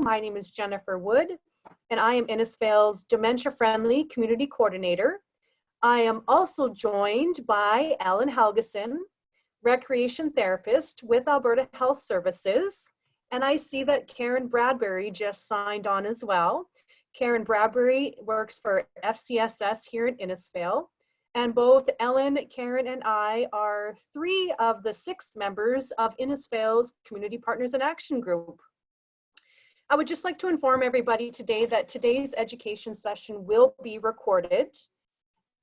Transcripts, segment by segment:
My name is Jennifer Wood, and I am Innisfail's Dementia-Friendly Community Coordinator. I am also joined by Ellen Helgeson, Recreation Therapist with Alberta Health Services, and I see that Karen Bradbury just signed on as well. Karen Bradbury works for FCSS here in Innisfail, and both Ellen, Karen, and I are 3 of the 6 members of Innisfail's Community Partners in Action Group. I would just like to inform everybody today that today's education session will be recorded.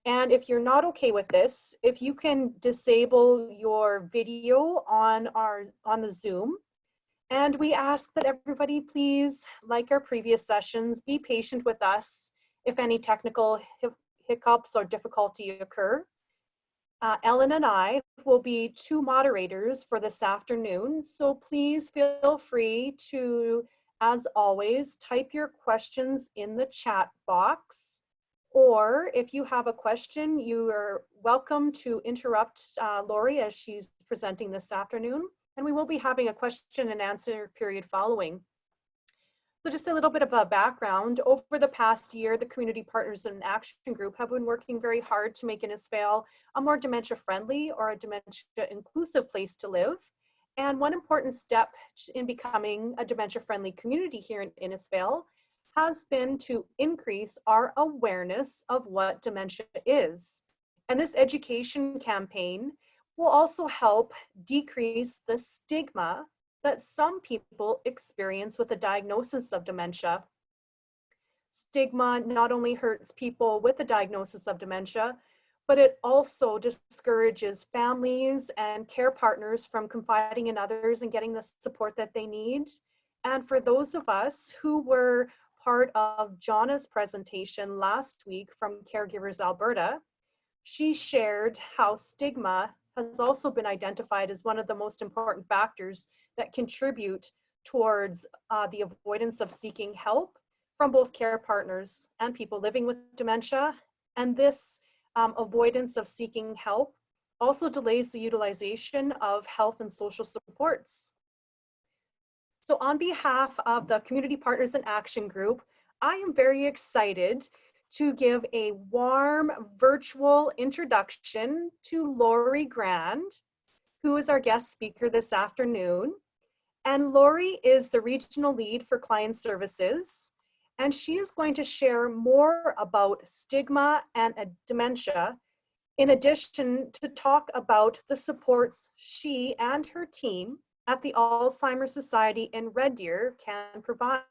And if you're not okay with this, if you can disable your video on the Zoom. And we ask that everybody please, like our previous sessions, be patient with us if any technical hiccups or difficulty occur. Ellen and I will be 2 moderators for this afternoon, so please feel free to, as always, type your questions in the chat box. Or if you have a question, you are welcome to interrupt Lori as she's presenting this afternoon. And we will be having a question and answer period following. So just a little bit of a background. Over the past year, the Community Partners in Action Group have been working very hard to make Innisfail a more dementia-friendly or a dementia-inclusive place to live. And one important step in becoming a dementia-friendly community here in Innisfail has been to increase our awareness of what dementia is. And this education campaign will also help decrease the stigma that some people experience with the diagnosis of dementia. Stigma not only hurts people with the diagnosis of dementia, but it also discourages families and care partners from confiding in others and getting the support that they need. And for those of us who were part of Jonna's presentation last week from Caregivers Alberta, she shared how stigma has also been identified as one of the most important factors that contribute towards the avoidance of seeking help from both care partners and people living with dementia. And this avoidance of seeking help also delays the utilization of health and social supports. So on behalf of the Community Partners in Action Group, I am very excited to give a warm virtual introduction to Lori Grand, who is our guest speaker this afternoon. And Lori is the Regional Lead for Client Services, and she is going to share more about stigma and dementia, in addition to talk about the supports she and her team at the Alzheimer Society in Red Deer can provide.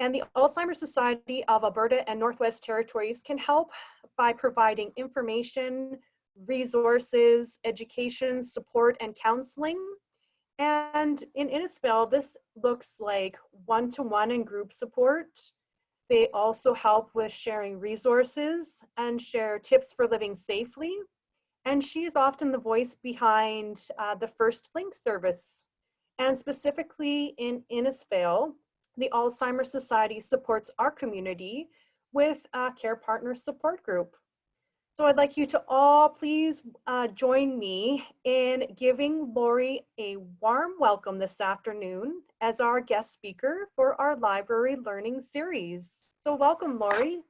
And the Alzheimer Society of Alberta and Northwest Territories can help by providing information, resources, education, support, and counseling. And in Innisfail, this looks like one-to-one and group support. They also help with sharing resources and share tips for living safely. And she is often the voice behind the First Link service. And specifically in Innisfail, the Alzheimer Society supports our community with a care partner support group. So I'd like you to all please join me in giving Lori a warm welcome this afternoon as our guest speaker for our library learning series. So welcome, Lori.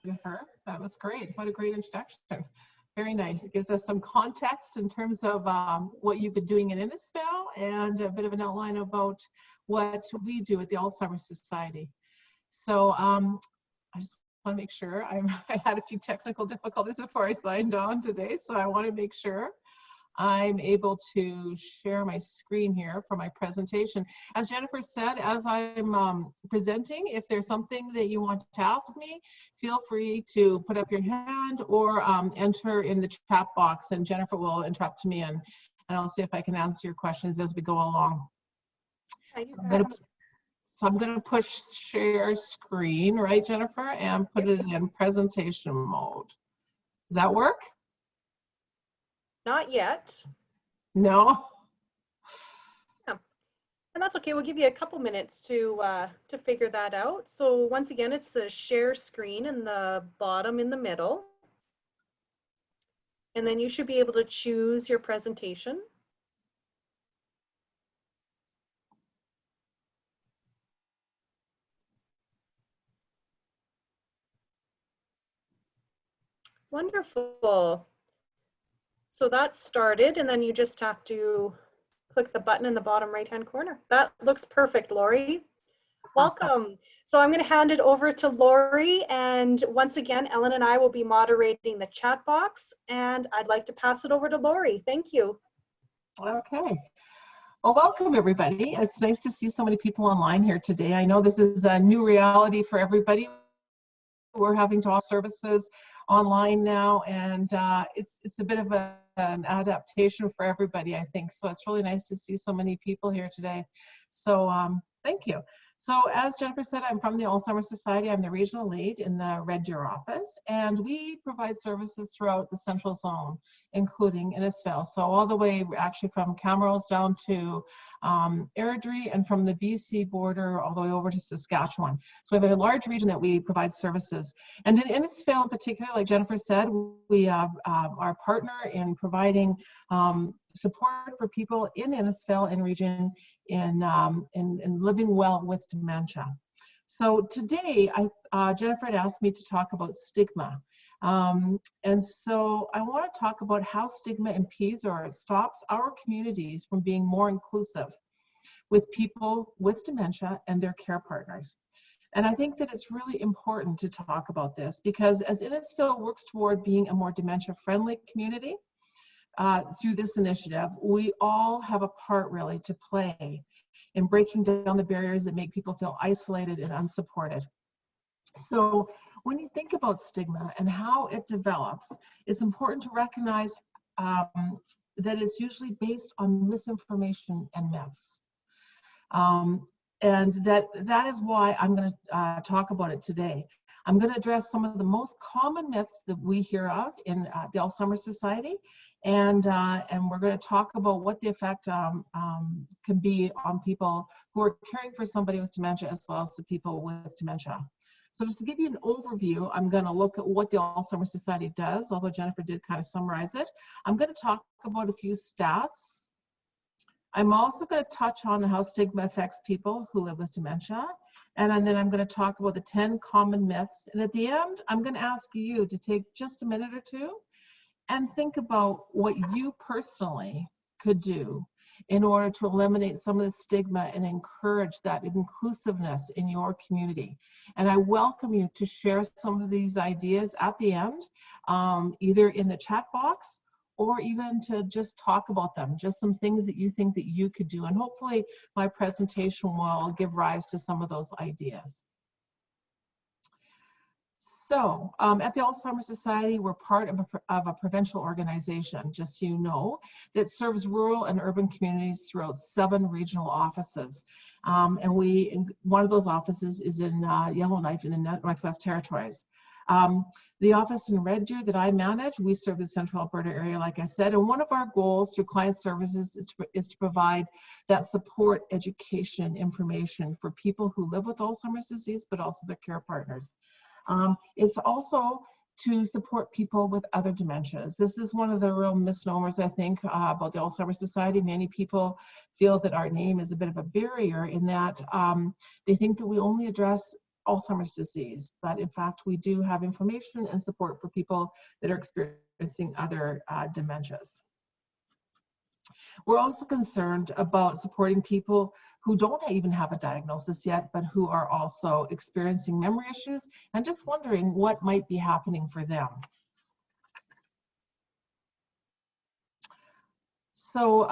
Jennifer, that was great. What a great introduction. Very nice. It gives us some context in terms of what you've been doing in Innisfail and a bit of an outline about what we do at the Alzheimer's Society. So I just want to make sure, I had a few technical difficulties before I signed on today, so I want to make sure I'm able to share my screen here for my presentation. As Jennifer said, as I'm presenting, if there's something that you want to ask me, feel free to put up your hand or enter in the chat box, and Jennifer will interrupt me and I'll see if I can answer your questions as we go along. So I'm going to push share screen, right, Jennifer, and put it in presentation mode. Does that work? Not yet. No? Yeah. And that's okay. We'll give you a couple minutes to figure that out. So once again, it's the share screen in the bottom in the middle. And then you should be able to choose your presentation. Wonderful. So that's started, and then you just have to click the button in the bottom right-hand corner. That looks perfect, Lori. Welcome. So I'm going to hand it over to Lori, and once again, Ellen and I will be moderating the chat box, and I'd like to pass it over to Lori. Thank you. Okay. Well, welcome everybody. It's nice to see so many people online here today. I know this is a new reality for everybody. We're having to offer services online now, and it's a bit of an adaptation for everybody, I think. So it's really nice to see so many people here today. So thank you. So as Jennifer said, I'm from the Alzheimer Society. I'm the regional lead in the Red Deer office, and we provide services throughout the central zone, including Innisfail. So all the way actually from Camrose down to Airdrie, and from the BC border all the way over to Saskatchewan. So we have a large region that we provide services. And in Innisfail in particular, like Jennifer said, we are our partner in providing support for people in Innisfail and region in living well with dementia. So today, Jennifer had asked me to talk about stigma. And so I want to talk about how stigma impedes or stops our communities from being more inclusive with people with dementia and their care partners. And I think that it's really important to talk about this because as Innisfail works toward being a more dementia-friendly community, through this initiative, we all have a part really to play in breaking down the barriers that make people feel isolated and unsupported. So when you think about stigma and how it develops, it's important to recognize that it's usually based on misinformation and myths. And that is why I'm going to talk about it today. I'm going to address some of the most common myths that we hear of in the Alzheimer Society, and we're going to talk about what the effect can be on people who are caring for somebody with dementia as well as the people with dementia. So just to give you an overview, I'm going to look at what the Alzheimer Society does, although Jennifer did kind of summarize it. I'm going to talk about a few stats. I'm also going to touch on how stigma affects people who live with dementia. And then I'm going to talk about the 10 common myths. And at the end, I'm going to ask you to take just a minute or two and think about what you personally could do in order to eliminate some of the stigma and encourage that inclusiveness in your community. And I welcome you to share some of these ideas at the end, either in the chat box or even to just talk about them, just some things that you think that you could do. And hopefully my presentation will give rise to some of those ideas. So at the Alzheimer's Society, we're part of a provincial organization, just so you know, that serves rural and urban communities throughout 7 regional offices. And one of those offices is in Yellowknife in the Northwest Territories. The office in Red Deer that I manage, we serve the Central Alberta area, like I said, and one of our goals through client services is to provide that support, education, information for people who live with Alzheimer's disease, but also their care partners. It's also to support people with other dementias. This is one of the real misnomers, I think, about the Alzheimer's Society. Many people feel that our name is a bit of a barrier in that they think that we only address Alzheimer's disease, but in fact, we do have information and support for people that are experiencing other dementias. We're also concerned about supporting people who don't even have a diagnosis yet, but who are also experiencing memory issues and just wondering what might be happening for them. So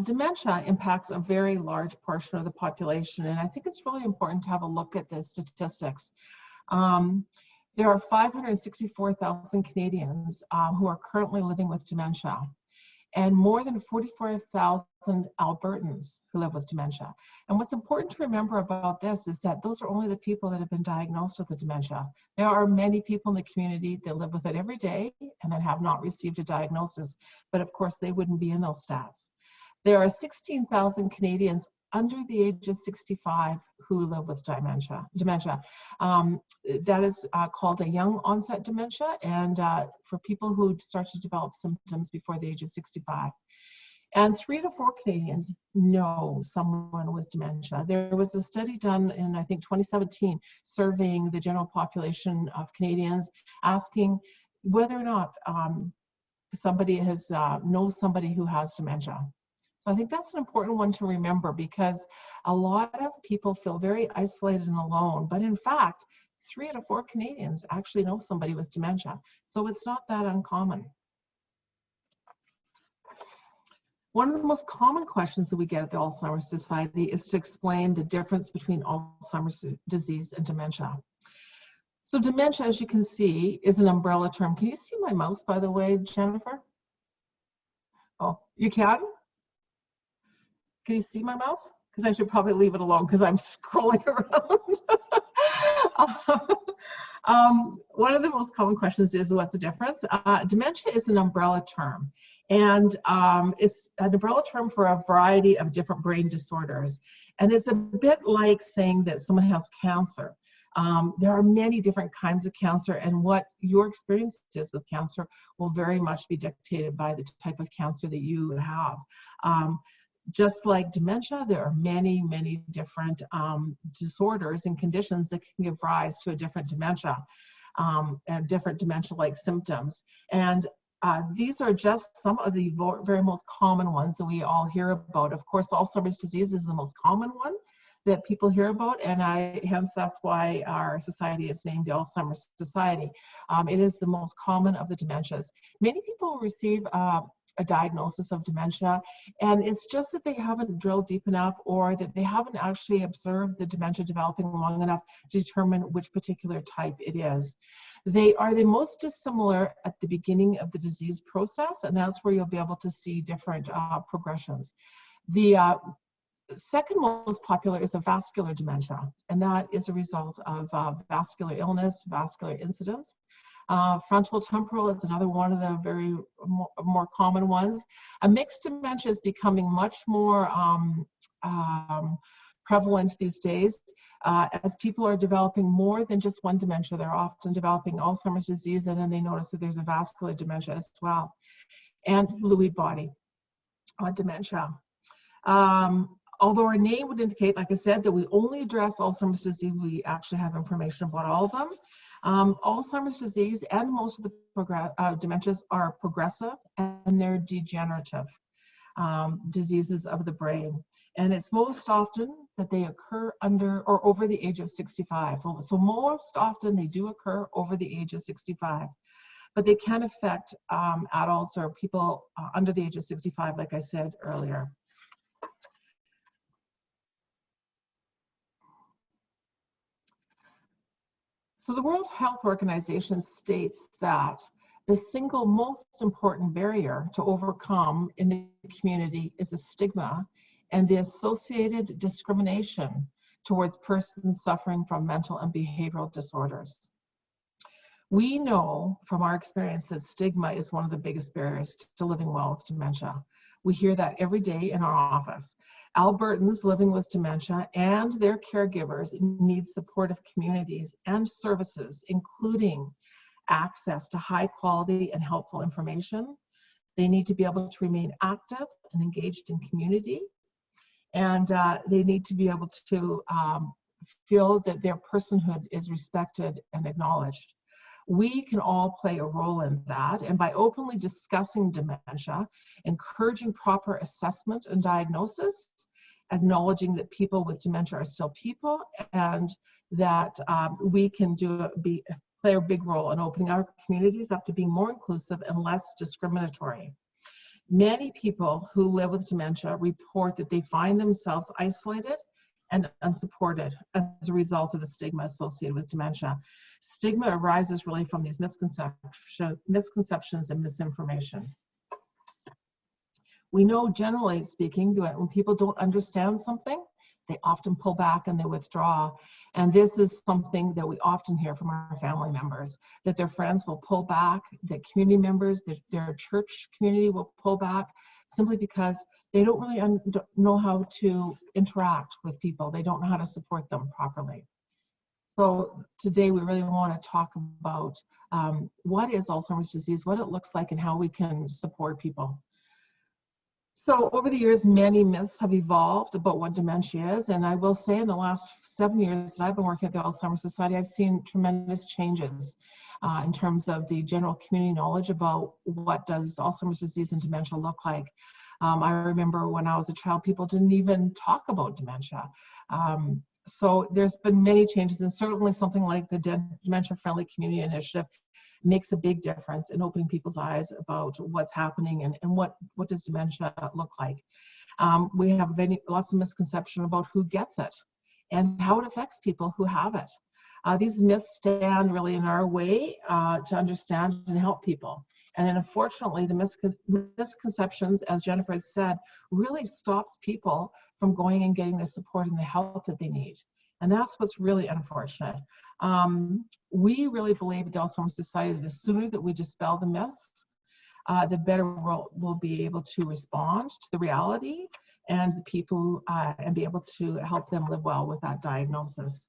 dementia impacts a very large portion of the population, and I think it's really important to have a look at the statistics. There are 564,000 Canadians who are currently living with dementia, and more than 44,000 Albertans who live with dementia. And what's important to remember about this is that those are only the people that have been diagnosed with the dementia. There are many people in the community that live with it every day and that have not received a diagnosis, but of course they wouldn't be in those stats. There are 16,000 Canadians under the age of 65 who live with dementia. That is called a young onset dementia, and for people who start to develop symptoms before the age of 65. And 3 to 4 Canadians know someone with dementia. There was a study done in, I think, 2017, surveying the general population of Canadians, asking whether or not somebody knows somebody who has dementia. So I think that's an important one to remember, because a lot of people feel very isolated and alone, but in fact, 3 out of 4 Canadians actually know somebody with dementia. So it's not that uncommon. One of the most common questions that we get at the Alzheimer's Society is to explain the difference between Alzheimer's disease and dementia. So dementia, as you can see, is an umbrella term. Can you see my mouse, by the way, Jennifer? Oh, you can? Can you see my mouse? Because I should probably leave it alone because I'm scrolling around. One of the most common questions is, what's the difference? Dementia is an umbrella term, and it's an umbrella term for a variety of different brain disorders. And it's a bit like saying that someone has cancer. There are many different kinds of cancer, and what your experience is with cancer will very much be dictated by the type of cancer that you have. Just like dementia, there are many, many different disorders and conditions that can give rise to a different dementia and different dementia-like symptoms. And these are just some of the very most common ones that we all hear about. Of course, Alzheimer's disease is the most common one that people hear about, and hence that's why our society is named the Alzheimer's Society. It is the most common of the dementias. Many people receive a diagnosis of dementia, and it's just that they haven't drilled deep enough, or that they haven't actually observed the dementia developing long enough to determine which particular type it is. They are the most dissimilar at the beginning of the disease process, and that's where you'll be able to see different progressions. The second most popular is a vascular dementia, and that is a result of vascular illness, vascular incidents. Frontal temporal is another one of the very more common ones. A mixed dementia is becoming much more prevalent these days as people are developing more than just one dementia. They're often developing Alzheimer's disease, and then they notice that there's a vascular dementia as well, and Lewy body dementia. Although our name would indicate, like I said, that we only address Alzheimer's disease, we actually have information about all of them. Alzheimer's disease and most of the dementias are progressive, and they're degenerative diseases of the brain. And it's most often that they occur under or over the age of 65. So most often they do occur over the age of 65. But they can affect adults or people under the age of 65, like I said earlier. So the World Health Organization states that the single most important barrier to overcome in the community is the stigma and the associated discrimination towards persons suffering from mental and behavioral disorders. We know from our experience that stigma is one of the biggest barriers to living well with dementia. We hear that every day in our office. Albertans living with dementia and their caregivers need supportive communities and services, including access to high quality and helpful information. They need to be able to remain active and engaged in community. And they need to be able to feel that their personhood is respected and acknowledged. We can all play a role in that, and by openly discussing dementia, encouraging proper assessment and diagnosis, acknowledging that people with dementia are still people, and that we can play a big role in opening our communities up to being more inclusive and less discriminatory. Many people who live with dementia report that they find themselves isolated and unsupported as a result of the stigma associated with dementia. Stigma arises really from these misconceptions and misinformation. We know, generally speaking, that when people don't understand something, they often pull back and they withdraw. And this is something that we often hear from our family members, that their friends will pull back, that community members, their church community will pull back, simply because they don't really know how to interact with people. They don't know how to support them properly. So today we really want to talk about what is Alzheimer's disease, what it looks like, and how we can support people. So over the years, many myths have evolved about what dementia is. And I will say in the last 7 years that I've been working at the Alzheimer's Society, I've seen tremendous changes in terms of the general community knowledge about what does Alzheimer's disease and dementia look like. I remember when I was a child, people didn't even talk about dementia. So there's been many changes, and certainly something like the Dementia Friendly Community Initiative makes a big difference in opening people's eyes about what's happening and what does dementia look like. We have lots of misconception about who gets it and how it affects people who have it. These myths stand really in our way to understand and help people. And then unfortunately, the misconceptions, as Jennifer has said, really stops people from going and getting the support and the help that they need. And that's what's really unfortunate. We really believe at the Alzheimer's Society that the sooner that we dispel the myths, the better we'll be able to respond to the reality and the people and be able to help them live well with that diagnosis.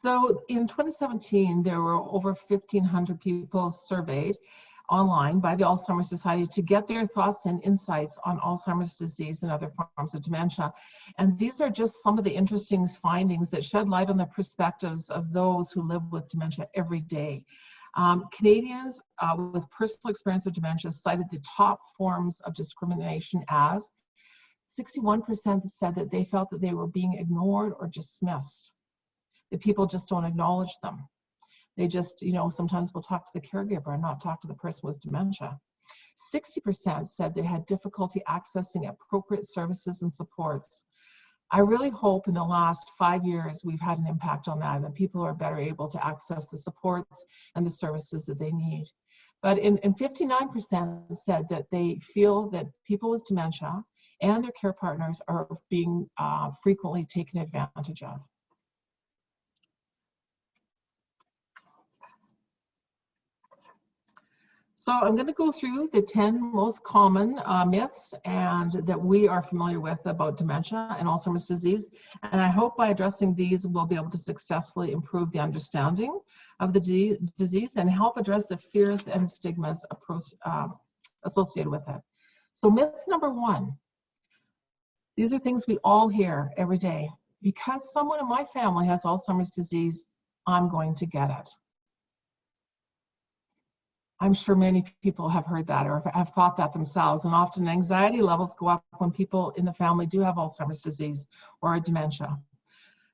So in 2017, there were over 1,500 people surveyed online by the Alzheimer's Society to get their thoughts and insights on Alzheimer's disease and other forms of dementia. And these are just some of the interesting findings that shed light on the perspectives of those who live with dementia every day. Canadians with personal experience of dementia cited the top forms of discrimination as 61% said that they felt that they were being ignored or dismissed. That people just don't acknowledge them. They just, sometimes will talk to the caregiver and not talk to the person with dementia. 60% said they had difficulty accessing appropriate services and supports. I really hope in the last 5 years we've had an impact on that, and people are better able to access the supports and the services that they need. But 59% said that they feel that people with dementia and their care partners are being frequently taken advantage of. So I'm going to go through the 10 most common myths and that we are familiar with about dementia and Alzheimer's disease. And I hope by addressing these, we'll be able to successfully improve the understanding of the disease and help address the fears and stigmas associated with it. So myth number 1, these are things we all hear every day. Because someone in my family has Alzheimer's disease, I'm going to get it. I'm sure many people have heard that or have thought that themselves, and often anxiety levels go up when people in the family do have Alzheimer's disease or dementia.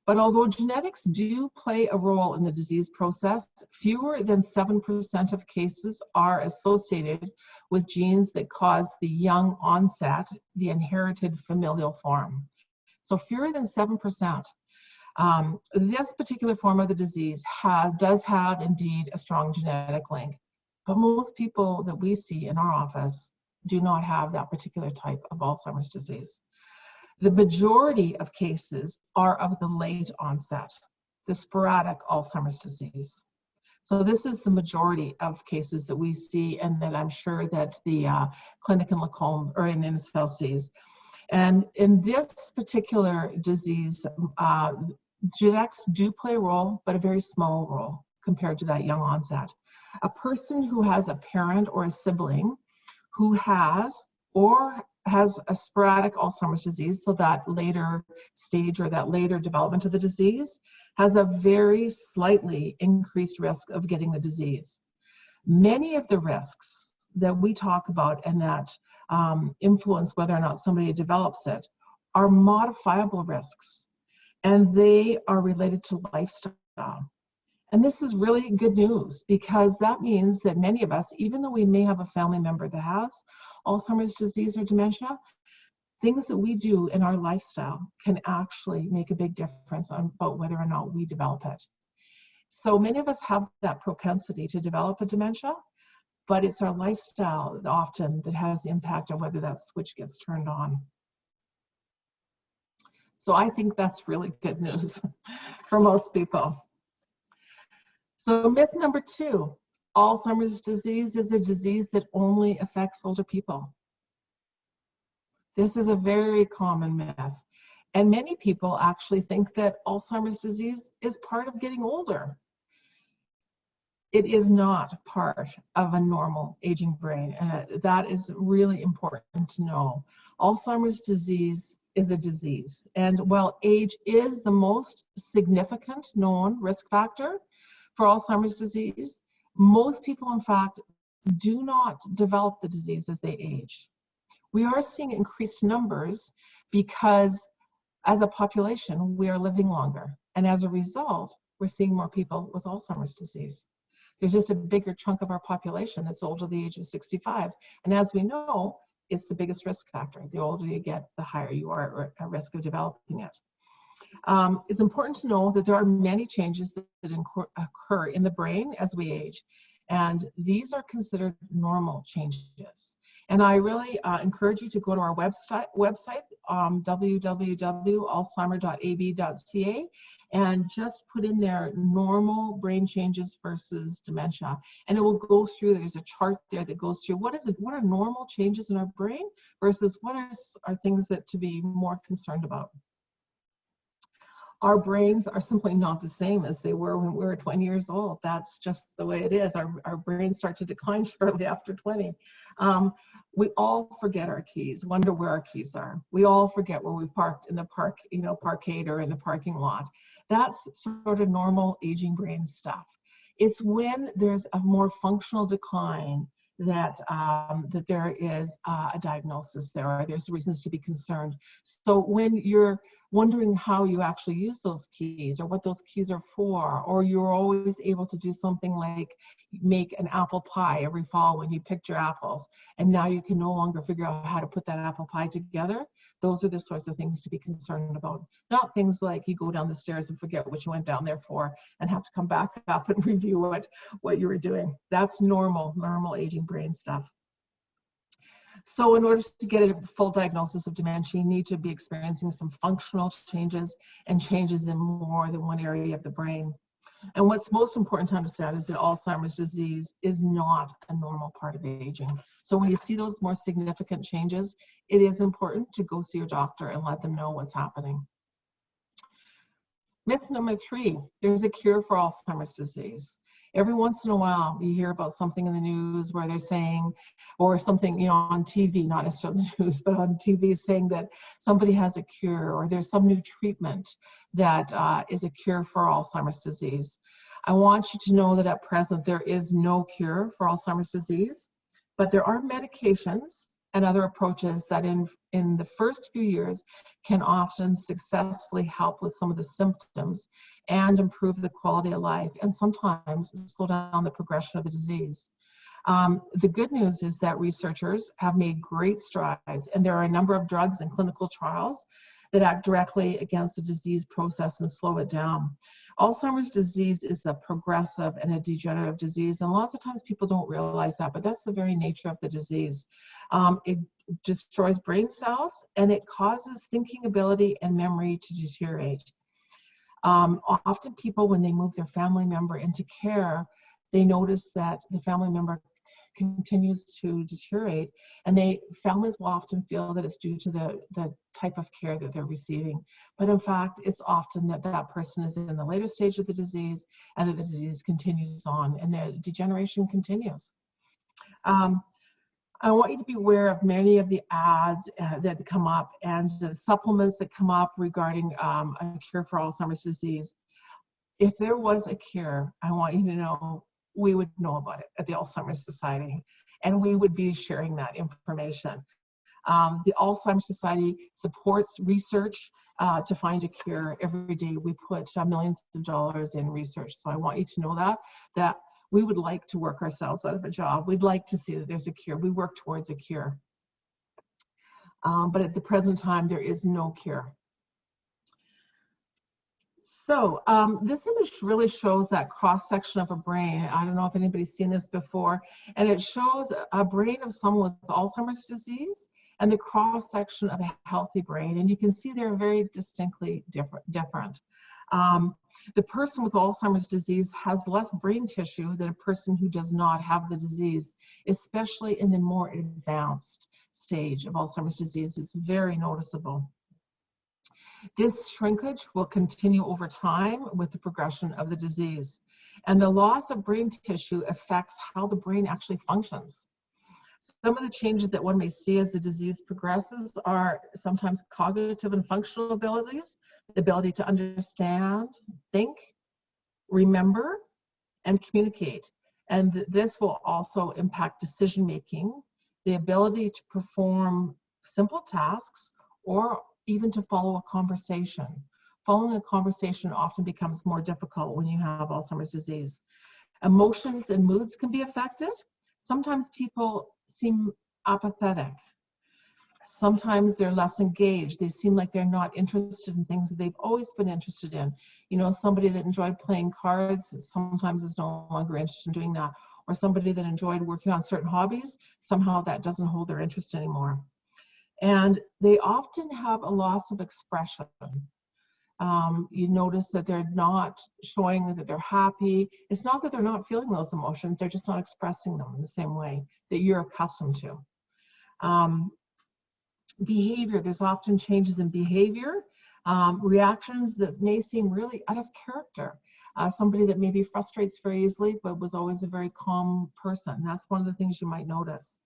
But although genetics do play a role in the disease process, fewer than 7% of cases are associated with genes that cause the young onset, the inherited familial form. So fewer than 7%. This particular form of the disease does have indeed a strong genetic link. But most people that we see in our office do not have that particular type of Alzheimer's disease. The majority of cases are of the late onset, the sporadic Alzheimer's disease. So this is the majority of cases that we see and that I'm sure that the clinic in Lacombe or in Innisfail sees. And in this particular disease, genetics do play a role, but a very small role compared to that young onset. A person who has a parent or a sibling who has a sporadic Alzheimer's disease, so that later stage or that later development of the disease, has a very slightly increased risk of getting the disease. Many of the risks that we talk about and that influence whether or not somebody develops it are modifiable risks, and they are related to lifestyle. And this is really good news because that means that many of us, even though we may have a family member that has Alzheimer's disease or dementia, things that we do in our lifestyle can actually make a big difference about whether or not we develop it. So many of us have that propensity to develop a dementia, but it's our lifestyle often that has the impact on whether that switch gets turned on. So I think that's really good news for most people. So myth number 2, Alzheimer's disease is a disease that only affects older people. This is a very common myth. And many people actually think that Alzheimer's disease is part of getting older. It is not part of a normal aging brain, and that is really important to know. Alzheimer's disease is a disease, and while age is the most significant known risk factor for Alzheimer's disease, most people, in fact, do not develop the disease as they age. We are seeing increased numbers because as a population, we are living longer, and as a result, we're seeing more people with Alzheimer's disease. There's just a bigger chunk of our population that's older than the age of 65. And as we know, it's the biggest risk factor. The older you get, the higher you are at risk of developing it. It's important to know that there are many changes that occur in the brain as we age. And these are considered normal changes. And I really encourage you to go to our website www.alzheimer.ab.ca, and just put in there normal brain changes versus dementia. And it will go through, there's a chart there that goes through what are normal changes in our brain versus what are things that to be more concerned about. Our brains are simply not the same as they were when we were 20 years old. That's just the way it is. Our brains start to decline shortly after 20. We all forget our keys, wonder where our keys are. We all forget where we parked in the park, parkade or in the parking lot. That's sort of normal aging brain stuff. It's when there's a more functional decline that there is a diagnosis there, or there's reasons to be concerned. So when you're wondering how you actually use those keys or what those keys are for, or you're always able to do something like make an apple pie every fall when you picked your apples, and now you can no longer figure out how to put that apple pie together, those are the sorts of things to be concerned about. Not things like you go down the stairs and forget what you went down there for and have to come back up and review what you were doing. That's normal aging brain stuff. So in order to get a full diagnosis of dementia, you need to be experiencing some functional changes and changes in more than one area of the brain. And what's most important to understand is that Alzheimer's disease is not a normal part of aging. So when you see those more significant changes, it is important to go see your doctor and let them know what's happening. Myth number 3, there's a cure for Alzheimer's disease. Every once in a while, you hear about something in the news where they're saying, or something, on TV, not necessarily the news, but on TV, saying that somebody has a cure or there's some new treatment that is a cure for Alzheimer's disease. I want you to know that at present, there is no cure for Alzheimer's disease, but there are medications and other approaches that in the first few years can often successfully help with some of the symptoms and improve the quality of life, and sometimes slow down the progression of the disease. The good news is that researchers have made great strides, and there are a number of drugs in clinical trials that act directly against the disease process and slow it down. Alzheimer's disease is a progressive and a degenerative disease, and lots of times people don't realize that, but that's the very nature of the disease. It destroys brain cells, and it causes thinking ability and memory to deteriorate. Often people, when they move their family member into care, they notice that the family member continues to deteriorate, and families will often feel that it's due to the type of care that they're receiving. But in fact, it's often that person is in the later stage of the disease, and that the disease continues on, and the degeneration continues. I want you to be aware of many of the ads that come up and the supplements that come up regarding a cure for Alzheimer's disease. If there was a cure, I want you to know we would know about it at the Alzheimer's Society, and we would be sharing that information. The Alzheimer's Society supports research to find a cure. Every day we put millions of dollars in research. So I want you to know that we would like to work ourselves out of a job. We'd like to see that there's a cure. We work towards a cure. But at the present time, there is no cure. So this image really shows that cross-section of a brain. I don't know if anybody's seen this before. And it shows a brain of someone with Alzheimer's disease and the cross-section of a healthy brain. And you can see they're very distinctly different. The person with Alzheimer's disease has less brain tissue than a person who does not have the disease, especially in the more advanced stage of Alzheimer's disease. It's very noticeable. This shrinkage will continue over time with the progression of the disease. And the loss of brain tissue affects how the brain actually functions. Some of the changes that one may see as the disease progresses are sometimes cognitive and functional abilities, the ability to understand, think, remember, and communicate. And this will also impact decision-making, the ability to perform simple tasks, or even to follow a conversation. Following a conversation often becomes more difficult when you have Alzheimer's disease. Emotions and moods can be affected. Sometimes people seem apathetic. Sometimes they're less engaged. They seem like they're not interested in things that they've always been interested in. You know, somebody that enjoyed playing cards sometimes is no longer interested in doing that. Or somebody that enjoyed working on certain hobbies, somehow that doesn't hold their interest anymore. And they often have a loss of expression. You notice that they're not showing that they're happy. It's not that they're not feeling those emotions, they're just not expressing them in the same way that you're accustomed to. Behavior, there's often changes in behavior, reactions that may seem really out of character. Somebody that maybe frustrates very easily, but was always a very calm person. That's one of the things you might notice.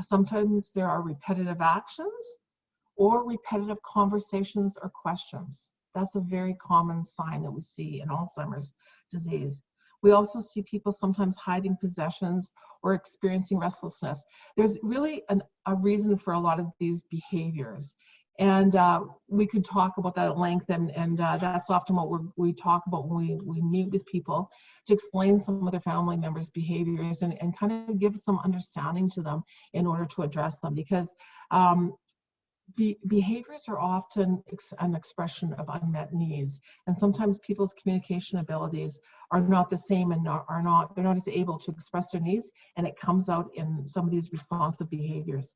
Sometimes there are repetitive actions or repetitive conversations or questions. That's a very common sign that we see in Alzheimer's disease. We also see people sometimes hiding possessions or experiencing restlessness. There's really a reason for a lot of these behaviors. And we could talk about that at length, and that's often what we talk about when we meet with people, to explain some of their family members' behaviors and kind of give some understanding to them in order to address them, because the behaviors are often an expression of unmet needs, and sometimes people's communication abilities are not the same and they're not as able to express their needs, and it comes out in some of these responsive behaviors.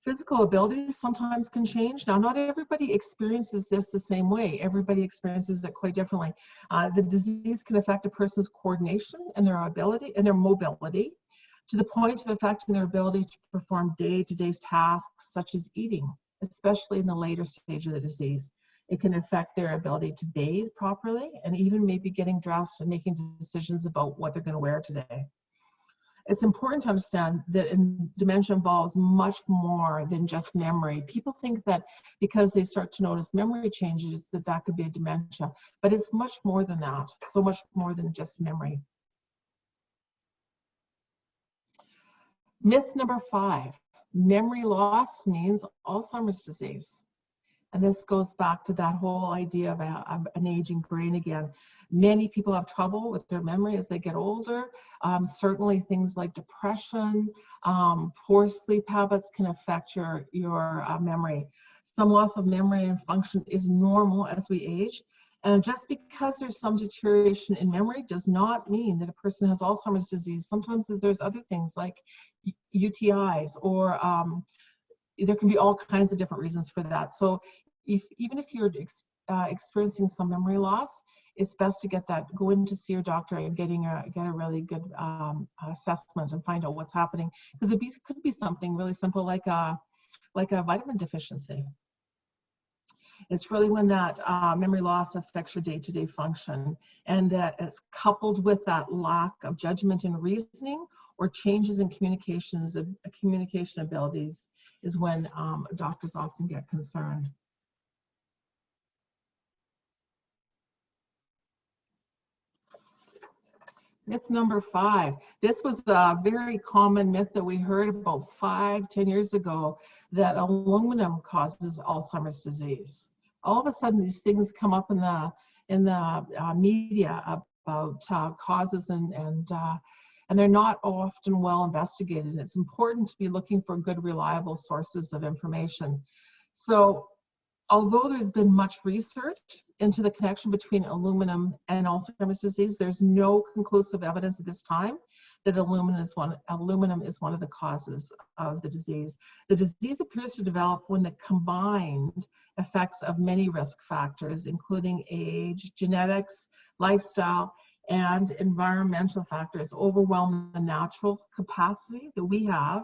Physical abilities sometimes can change. Now, not everybody experiences this the same way. Everybody experiences it quite differently. The disease can affect a person's coordination and their ability and their mobility, to the point of affecting their ability to perform day-to-day tasks such as eating, especially in the later stage of the disease. It can affect their ability to bathe properly and even maybe getting dressed and making decisions about what they're going to wear today. It's important to understand that dementia involves much more than just memory. People think that because they start to notice memory changes that could be a dementia, but it's much more than that, so much more than just memory. Myth number 5, memory loss means Alzheimer's disease. And this goes back to that whole idea of an aging brain again. Many people have trouble with their memory as they get older. Certainly things like depression, poor sleep habits can affect your memory. Some loss of memory and function is normal as we age. And just because there's some deterioration in memory does not mean that a person has Alzheimer's disease. Sometimes there's other things like UTIs, or there can be all kinds of different reasons for that. So even if you're experiencing some memory loss, it's best to go in to see your doctor and get a really good assessment and find out what's happening, because it could be something really simple like a vitamin deficiency. It's really when that memory loss affects your day-to-day function, and that it's coupled with that lack of judgment and reasoning, or changes in communication abilities, is when doctors often get concerned. Myth number 5. This was a very common myth that we heard about 5-10 years ago, that aluminum causes Alzheimer's disease. All of a sudden, these things come up in the media about causes, and they're not often well investigated. It's important to be looking for good, reliable sources of information. So, although there's been much research into the connection between aluminum and Alzheimer's disease, there's no conclusive evidence at this time that aluminum is one of the causes of the disease. The disease appears to develop when the combined effects of many risk factors, including age, genetics, lifestyle, and environmental factors, overwhelm the natural capacity that we have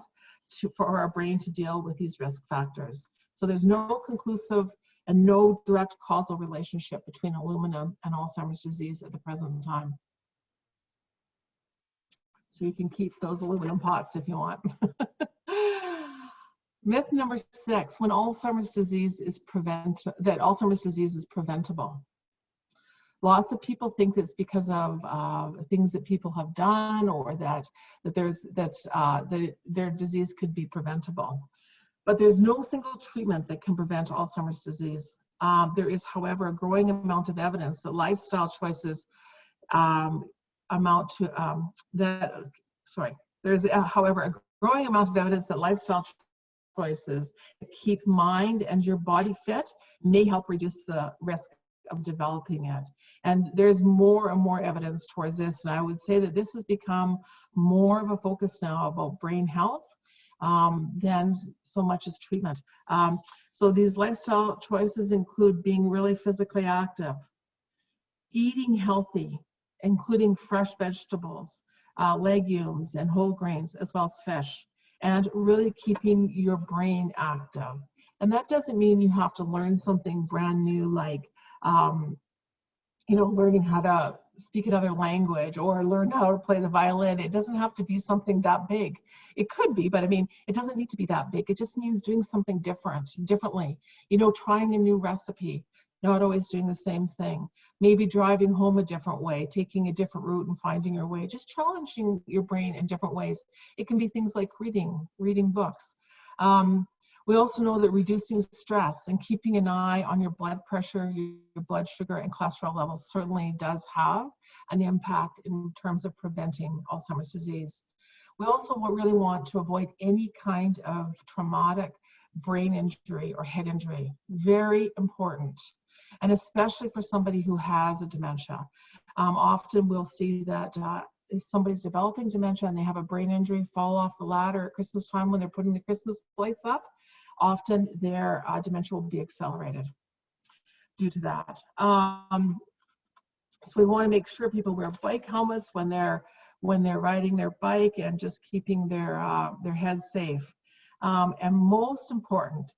for our brain to deal with these risk factors. So there's no conclusive and no direct causal relationship between aluminum and Alzheimer's disease at the present time. So you can keep those aluminum pots if you want. Myth number 6, when Alzheimer's disease is Alzheimer's disease is preventable. Lots of people think it's because of things that people have done, or that their disease could be preventable. But there's no single treatment that can prevent Alzheimer's disease. There is, however, a growing amount of evidence that lifestyle choices however, a growing amount of evidence that lifestyle choices that keep mind and your body fit may help reduce the risk of developing it. And there's more and more evidence towards this. And I would say that this has become more of a focus now about brain health than so much as treatment. So these lifestyle choices include being really physically active, eating healthy, including fresh vegetables, legumes and whole grains, as well as fish, and really keeping your brain active. And that doesn't mean you have to learn something brand new, like learning how to speak another language or learn how to play the violin. It doesn't have to be something that big. It could be, but I mean, it doesn't need to be that big. It just means doing something differently. Trying a new recipe, not always doing the same thing. Maybe driving home a different way, taking a different route and finding your way, just challenging your brain in different ways. It can be things like reading books. We also know that reducing stress and keeping an eye on your blood pressure, your blood sugar and cholesterol levels certainly does have an impact in terms of preventing Alzheimer's disease. We also really want to avoid any kind of traumatic brain injury or head injury. Very important. And especially for somebody who has a dementia. Often we'll see that if somebody's developing dementia and they have a brain injury, fall off the ladder at Christmas time when they're putting the Christmas lights up, often their dementia will be accelerated due to that. So we want to make sure people wear bike helmets when they're riding their bike, and just keeping their heads safe. And most important,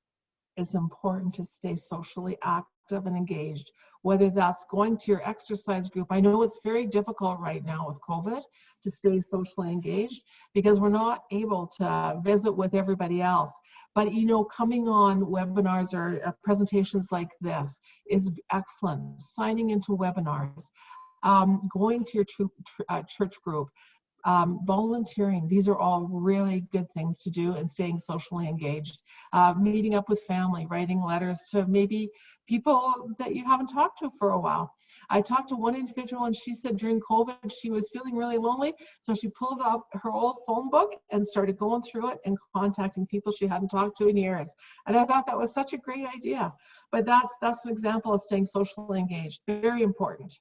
it's important to stay socially active and engaged, whether that's going to your exercise group. I know it's very difficult right now with COVID to stay socially engaged because we're not able to visit with everybody else. But coming on webinars or presentations like this is excellent. Signing into webinars, going to your church group, volunteering. These are all really good things to do, and staying socially engaged. Meeting up with family, writing letters to maybe people that you haven't talked to for a while. I talked to one individual, and she said during COVID she was feeling really lonely, so she pulled up her old phone book and started going through it and contacting people she hadn't talked to in years. And I thought that was such a great idea. But that's an example of staying socially engaged. Very important.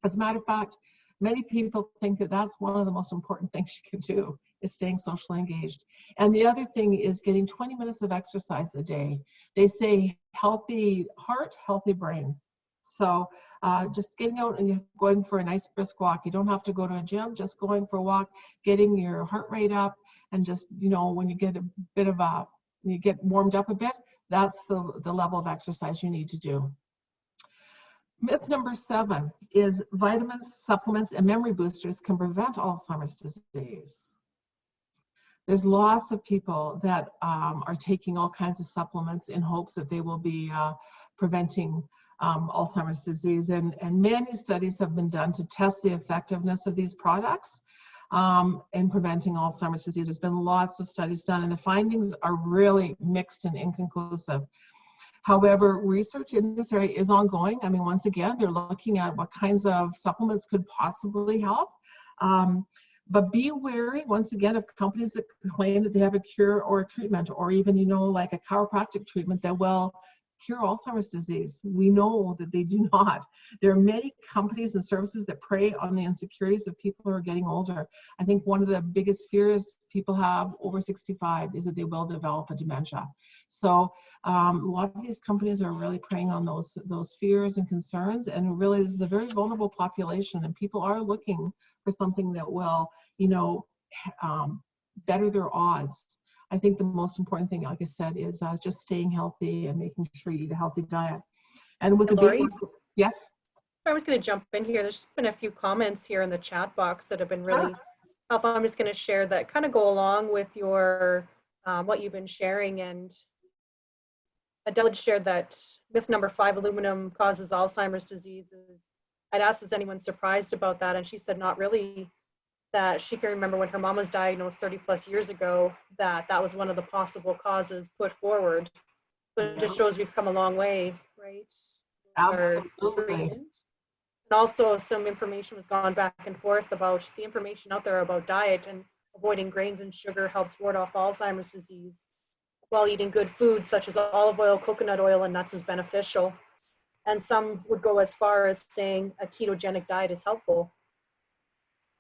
As a matter of fact, many people think that that's one of the most important things you can do, is staying socially engaged. And the other thing is getting 20 minutes of exercise a day. They say healthy heart, healthy brain. So just getting out and going for a nice brisk walk. You don't have to go to a gym, just going for a walk, getting your heart rate up, and just, when you get you get warmed up a bit, that's the level of exercise you need to do. Myth number 7 is vitamins, supplements, and memory boosters can prevent Alzheimer's disease. There's lots of people that are taking all kinds of supplements in hopes that they will be preventing Alzheimer's disease. And many studies have been done to test the effectiveness of these products in preventing Alzheimer's disease. There's been lots of studies done, and the findings are really mixed and inconclusive. However, research in this area is ongoing. I mean, once again, they're looking at what kinds of supplements could possibly help. But be wary, once again, of companies that claim that they have a cure or a treatment, or even, like a chiropractic treatment that will cure Alzheimer's disease. We know that they do not. There are many companies and services that prey on the insecurities of people who are getting older. I think one of the biggest fears people have over 65 is that they will develop a dementia. So a lot of these companies are really preying on those fears and concerns, and really this is a very vulnerable population, and people are looking for something that will, better their odds. I think the most important thing, like I said, is just staying healthy and making sure you eat a healthy diet. And with the Lori, baby, yes? I was going to jump in here. There's been a few comments here in the chat box that have been really helpful. I'm just going to share that kind of go along with your what you've been sharing. And Adele shared that myth number 5, aluminum causes Alzheimer's disease. I'd asked, is anyone surprised about that? And she said not really, that she can remember when her mom was diagnosed 30 plus years ago, that was one of the possible causes put forward. So it just shows we've come a long way, right? Absolutely. And also some information was gone back and forth about the information out there about diet, and avoiding grains and sugar helps ward off Alzheimer's disease, while eating good foods such as olive oil, coconut oil, and nuts is beneficial. And some would go as far as saying a ketogenic diet is helpful.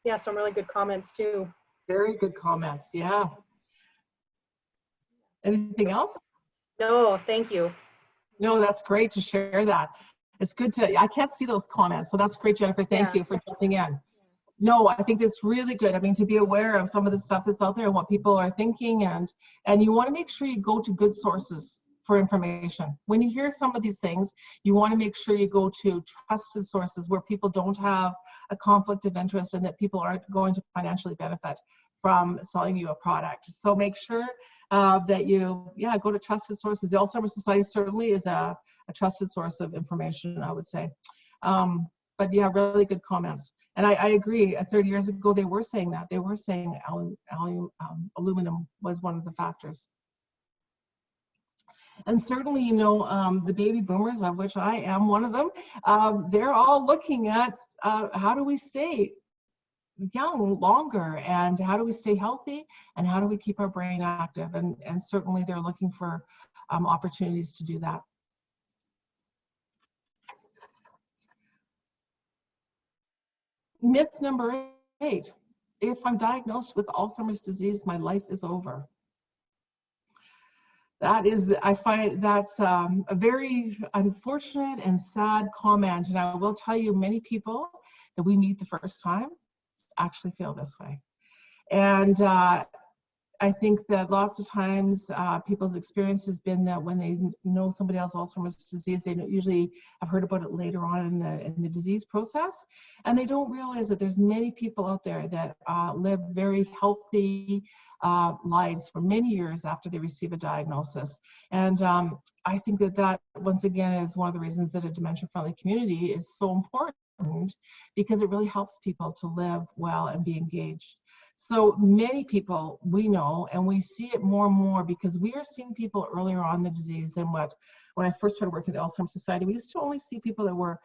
Yeah, some really good comments too. Very good comments, yeah. Anything else? No, thank you. No, that's great to share that. It's good to, I can't see those comments, so that's great, Jennifer. Thank you for jumping in. No, I think it's really good. I mean, to be aware of some of the stuff that's out there and what people are thinking, and you want to make sure you go to good sources for information. When you hear some of these things, you want to make sure you go to trusted sources where people don't have a conflict of interest and that people aren't going to financially benefit from selling you a product. So make sure that you, go to trusted sources. The Alzheimer's Society certainly is a trusted source of information, I would say. But yeah, really good comments. And I agree, 30 years ago, they were saying that. They were saying aluminum was one of the factors. And certainly, you know, the baby boomers, of which I am one of them, they're all looking at how do we stay young longer, and how do we stay healthy, and how do we keep our brain active, and certainly they're looking for opportunities to do that. Myth number 8, if I'm diagnosed with Alzheimer's disease, my life is over. That is, I find that's a very unfortunate and sad comment, and I will tell you, many people that we meet the first time actually feel this way. And I think that lots of times people's experience has been that when they know somebody else with Alzheimer's disease, they usually have heard about it later on in the disease process, and they don't realize that there's many people out there that live very healthy lives for many years after they receive a diagnosis. And I think that once again is one of the reasons that a dementia-friendly community is so important, because it really helps people to live well and be engaged. So many people we know, and we see it more and more because we are seeing people earlier on in the disease than when I first started working at the Alzheimer's Society. We used to only see people that were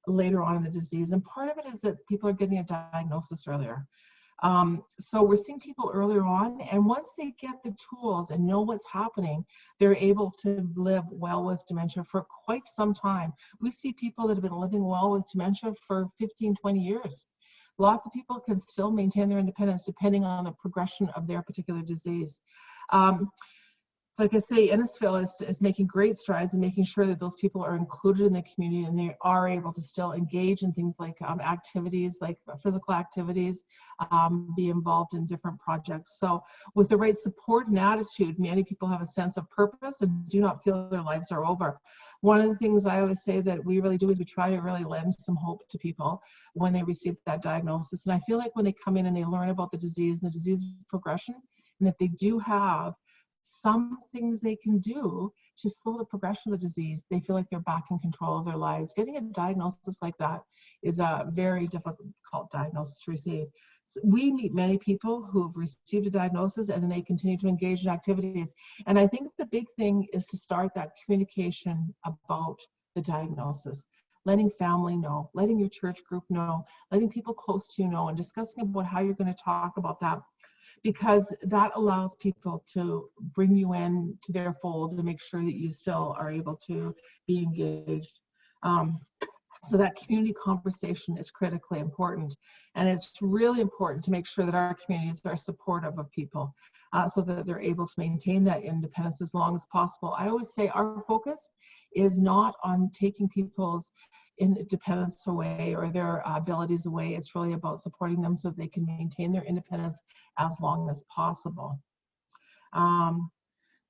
later on in the disease, and part of it is that people are getting a diagnosis earlier. So we're seeing people earlier on, and once they get the tools and know what's happening, they're able to live well with dementia for quite some time. We see people that have been living well with dementia for 15, 20 years. Lots of people can still maintain their independence depending on the progression of their particular disease. Like I say, Innisfail is making great strides in making sure that those people are included in the community and they are able to still engage in things like activities, like physical activities, be involved in different projects. So with the right support and attitude, many people have a sense of purpose and do not feel their lives are over. One of the things I always say that we really do is we try to really lend some hope to people when they receive that diagnosis. And I feel like when they come in and they learn about the disease and the disease progression, and if they do have some things they can do to slow the progression of the disease, they feel like they're back in control of their lives. Getting a diagnosis like that is a very difficult diagnosis to receive. So we meet many people who have received a diagnosis and then they continue to engage in activities. And I think the big thing is to start that communication about the diagnosis, letting family know, letting your church group know, letting people close to you know, and discussing about how you're going to talk about that, because that allows people to bring you in to their fold to make sure that you still are able to be engaged. So that community conversation is critically important. And it's really important to make sure that our communities are supportive of people so that they're able to maintain that independence as long as possible. I always say our focus is not on taking people's independence away or their abilities away. It's really about supporting them so that they can maintain their independence as long as possible.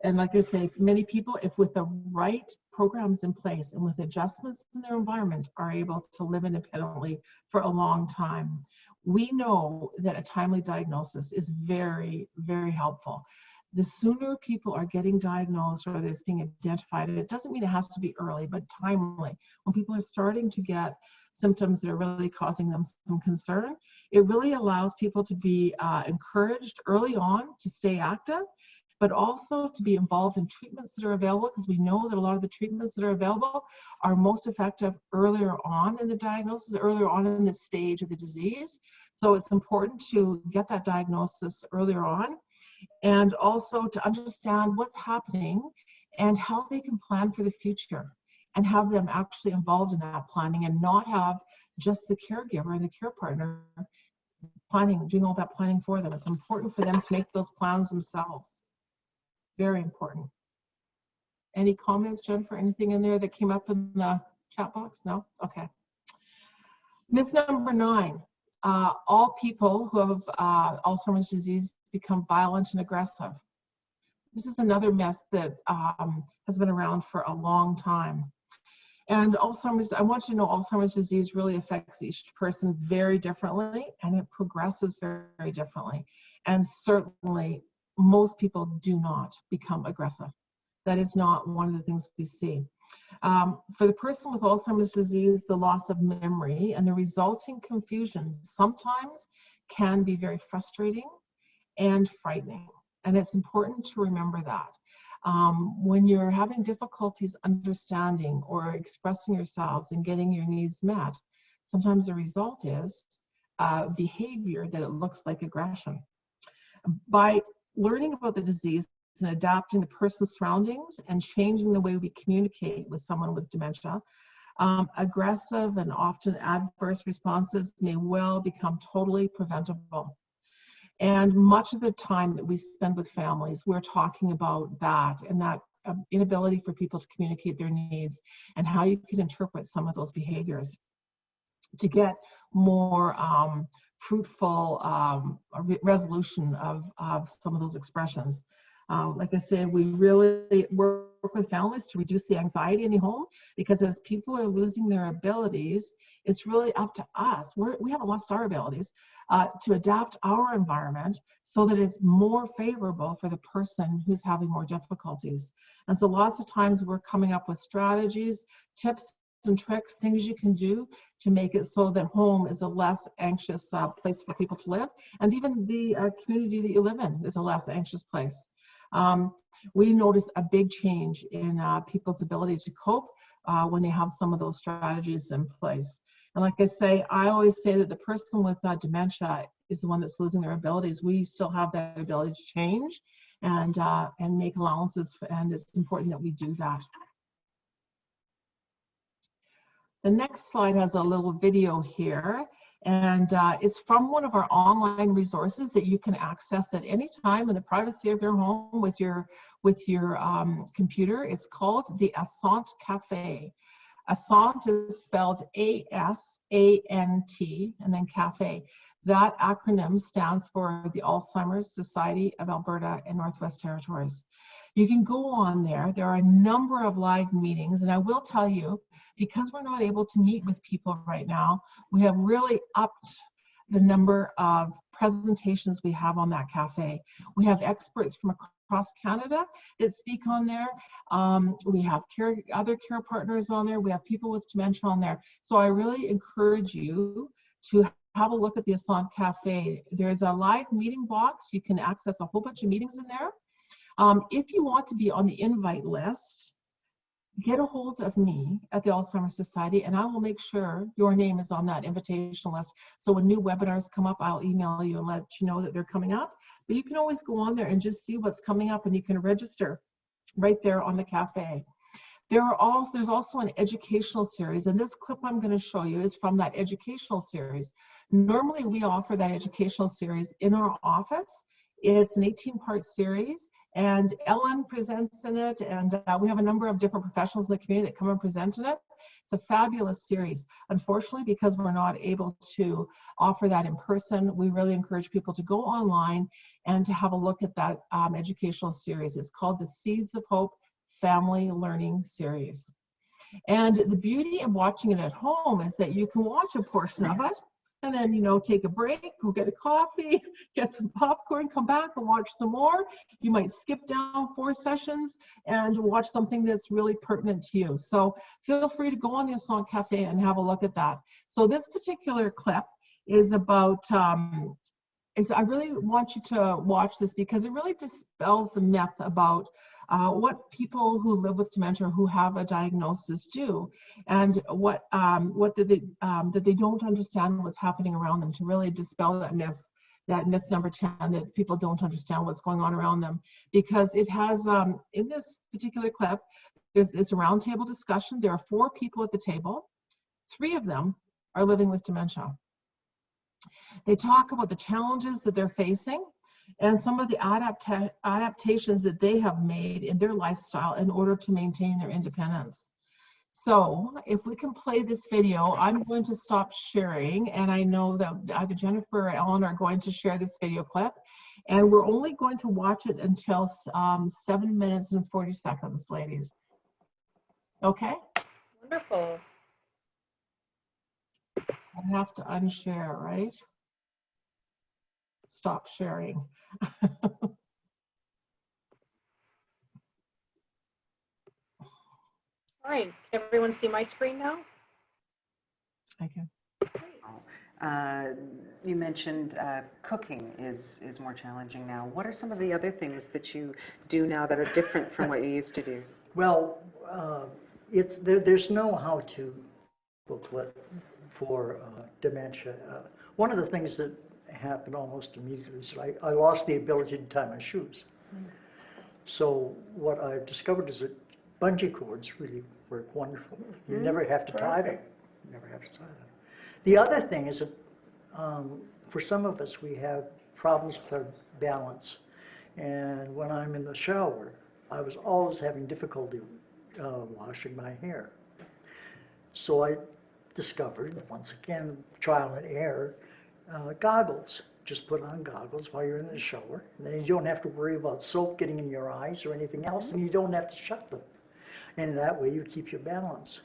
And like I say, many people, if with the right programs in place and with adjustments in their environment, are able to live independently for a long time. We know that a timely diagnosis is very, very helpful. The sooner people are getting diagnosed or it's being identified, and it doesn't mean it has to be early, but timely. When people are starting to get symptoms that are really causing them some concern, it really allows people to be encouraged early on to stay active, but also to be involved in treatments that are available, because we know that a lot of the treatments that are available are most effective earlier on in the diagnosis, earlier on in the stage of the disease. So it's important to get that diagnosis earlier on, and also to understand what's happening and how they can plan for the future, and have them actually involved in that planning, and not have just the caregiver and the care partner planning, doing all that planning for them. It's important for them to make those plans themselves. Very important. Any comments, Jennifer? Anything in there that came up in the chat box? No? Okay. Myth number 9. All people who have Alzheimer's disease become violent and aggressive. This is another myth that has been around for a long time. And Alzheimer's, I want you to know, Alzheimer's disease really affects each person very differently, and it progresses very, very differently. And certainly, most people do not become aggressive. That is not one of the things we see. For the person with Alzheimer's disease, the loss of memory and the resulting confusion sometimes can be very frustrating and frightening. And it's important to remember that. When you're having difficulties understanding or expressing yourselves and getting your needs met, sometimes the result is behavior that it looks like aggression. By learning about the disease and adapting the person's surroundings and changing the way we communicate with someone with dementia, aggressive and often adverse responses may well become totally preventable. And much of the time that we spend with families, we're talking about that, and that inability for people to communicate their needs and how you can interpret some of those behaviors to get more fruitful resolution of some of those expressions. Like I said, we really work with families to reduce the anxiety in the home, because as people are losing their abilities, it's really up to us. We haven't lost our abilities to adapt our environment so that it's more favorable for the person who's having more difficulties. And so lots of times we're coming up with strategies, tips, and tricks, things you can do to make it so that home is a less anxious place for people to live, and even the community that you live in is a less anxious place. We notice a big change in people's ability to cope when they have some of those strategies in place. And like I say, I always say that the person with dementia is the one that's losing their abilities. We still have that ability to change and make allowances, and it's important that we do that. The next slide has a little video here, and it's from one of our online resources that you can access at any time in the privacy of your home with your computer. It's called the Asant Cafe. Asant is spelled A-S-A-N-T and then Cafe. That acronym stands for the Alzheimer's Society of Alberta and Northwest Territories. You can go on there. There are a number of live meetings, and I will tell you, because we're not able to meet with people right now, we have really upped the number of presentations we have on that cafe. We have experts from across Canada that speak on there. We have other care partners on there. We have people with dementia on there. So I really encourage you to have a look at the Asant Cafe. There's a live meeting box. You can access a whole bunch of meetings in there. If you want to be on the invite list, get a hold of me at the Alzheimer's Society, and I will make sure your name is on that invitation list. So when new webinars come up, I'll email you and let you know that they're coming up. But you can always go on there and just see what's coming up, and you can register right there on the cafe. There's also an educational series, and this clip I'm going to show you is from that educational series. Normally, we offer that educational series in our office. It's an 18-part series, and Ellen presents in it, and we have a number of different professionals in the community that come and present in it. It's a fabulous series. Unfortunately, because we're not able to offer that in person, we really encourage people to go online and to have a look at that educational series. It's called the Seeds of Hope Family Learning Series. And the beauty of watching it at home is that you can watch a portion of it and then, you know, take a break, go get a coffee, get some popcorn, come back and watch some more. You might skip down 4 sessions and watch something that's really pertinent to you. So feel free to go on the Assault Cafe and have a look at that. So this particular clip is about, I really want you to watch this because it really dispels the myth about what people who live with dementia, who have a diagnosis, do, and what that they don't understand what's happening around them, to really dispel that myth number 10, that people don't understand what's going on around them. Because it has, in this particular clip, it's a roundtable discussion. There are 4 people at the table. 3 of them are living with dementia. They talk about the challenges that they're facing and some of the adaptations that they have made in their lifestyle in order to maintain their independence. So if we can play this video, I'm going to stop sharing, and I know that either Jennifer or Ellen are going to share this video clip, and we're only going to watch it until 7 minutes and 40 seconds, ladies. Okay? Wonderful. So I have to unshare, right? Stop sharing. All right, can everyone see my screen now? I can. You mentioned cooking is more challenging now. What are some of the other things that you do now that are different from what you used to do? Well, there's no how-to booklet for dementia. One of the things that happened almost immediately is I lost the ability to tie my shoes. So what I've discovered is that bungee cords really work wonderful. You never have to tie them. You never have to tie them. The other thing is that for some of us, we have problems with our balance. And when I'm in the shower, I was always having difficulty washing my hair. So I discovered, once again, trial and error, goggles. Just put on goggles while you're in the shower. And then you don't have to worry about soap getting in your eyes or anything else, and you don't have to shut them. And that way you keep your balance.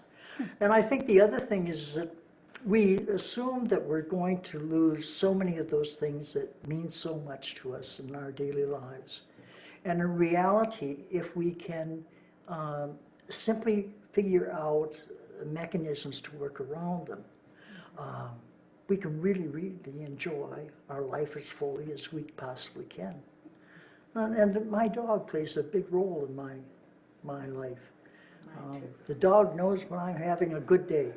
And I think the other thing is that we assume that we're going to lose so many of those things that mean so much to us in our daily lives. And in reality, if we can simply figure out mechanisms to work around them, we can really, really enjoy our life as fully as we possibly can. And my dog plays a big role in my life. The dog knows when I'm having a good day.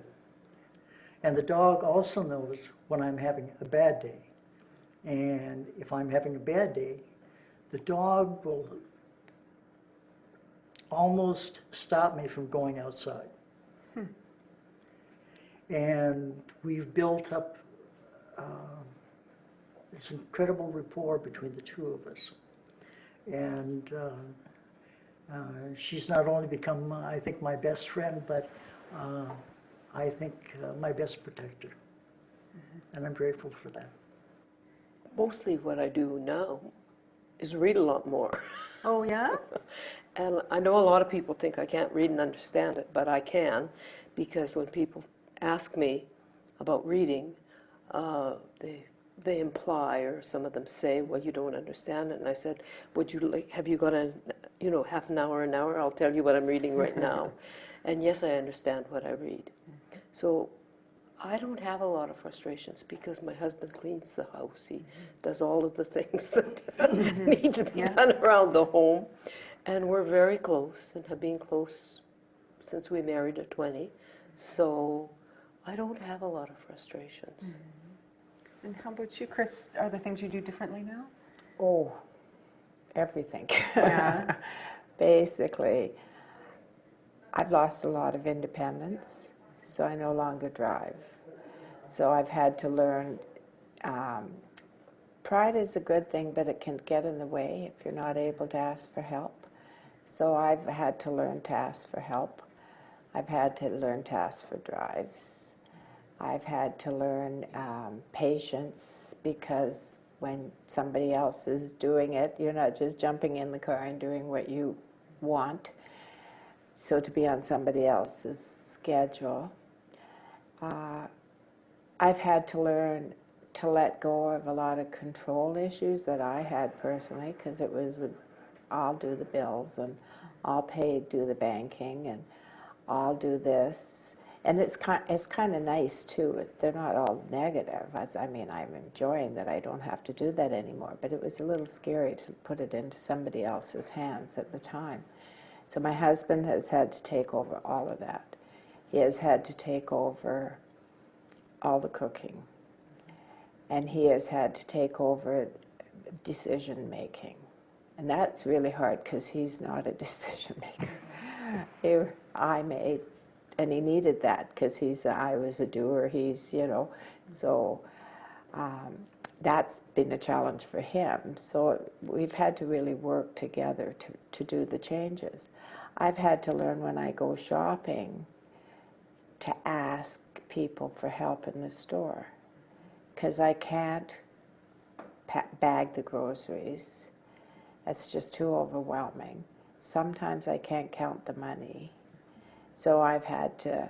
And the dog also knows when I'm having a bad day. And if I'm having a bad day, the dog will almost stop me from going outside. And we've built up this incredible rapport between the 2 of us. And she's not only become, I think, my best friend, but I think my best protector. And I'm grateful for that. Mostly what I do now is read a lot more. Oh, yeah? And I know a lot of people think I can't read and understand it, but I can, because when people ask me about reading, they imply, or some of them say, well, you don't understand it. And I said, have you got half an hour? I'll tell you what I'm reading right now. And yes, I understand what I read. So I don't have a lot of frustrations because my husband cleans the house. He does all of the things that need to be done around the home. And we're very close and have been close since we married at 20. So I don't have a lot of frustrations. And how about you, Chris? Are there things you do differently now? Oh, everything. Yeah. Basically, I've lost a lot of independence, so I no longer drive. So I've had to learn, pride is a good thing, but it can get in the way if you're not able to ask for help. So I've had to learn to ask for help. I've had to learn to ask for drives. I've had to learn patience, because when somebody else is doing it, you're not just jumping in the car and doing what you want. So to be on somebody else's schedule. I've had to learn to let go of a lot of control issues that I had personally, because it was, I'll do the bills and I'll do the banking and I'll do this. And it's kind of nice too. They're not all negative. I mean, I'm enjoying that I don't have to do that anymore, but it was a little scary to put it into somebody else's hands at the time. So my husband has had to take over all of that. He has had to take over all the cooking. And he has had to take over decision making. And that's really hard, because he's not a decision maker. I made, and he needed that, because I was a doer, so that's been a challenge for him. So we've had to really work together to do the changes. I've had to learn, when I go shopping, to ask people for help in the store, because I can't bag the groceries. That's just too overwhelming. Sometimes I can't count the money. So I've had to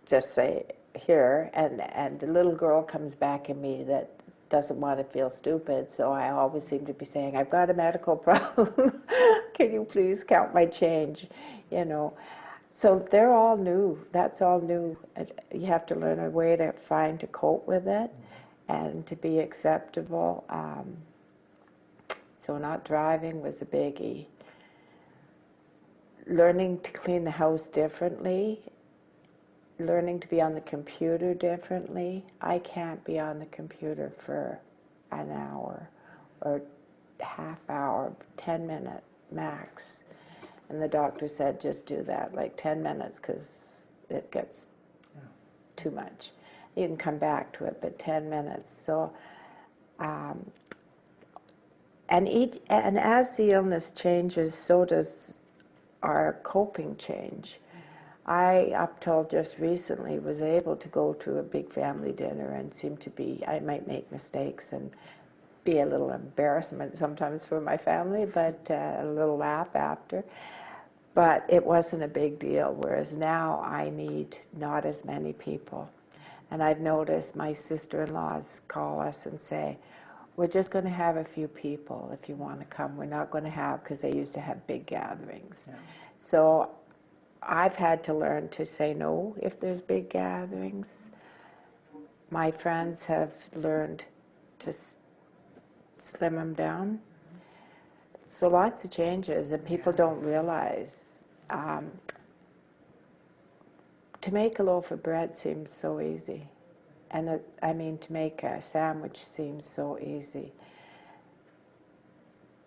just say, here, and the little girl comes back in me that doesn't want to feel stupid, so I always seem to be saying, I've got a medical problem. Can you please count my change? So they're all new. That's all new. You have to learn a way to cope with it and to be acceptable. So not driving was a biggie. Learning to clean the house differently. Learning to be on the computer differently. I can't be on the computer for an hour or half hour, 10-minute max. And the doctor said, just do that, like 10 minutes, because it gets too much. You can come back to it, but 10 minutes. So, and as the illness changes, so does our coping change. I, up till just recently, was able to go to a big family dinner and I might make mistakes and be a little embarrassment sometimes for my family, but a little laugh after. But it wasn't a big deal, whereas now I need not as many people. And I've noticed my sister-in-laws call us and say, we're just going to have a few people if you want to come. We're not going to have, because they used to have big gatherings. Yeah. So I've had to learn to say no if there's big gatherings. My friends have learned to slim them down. So lots of changes that people don't realize. To make a loaf of bread seems so easy. And to make a sandwich seems so easy.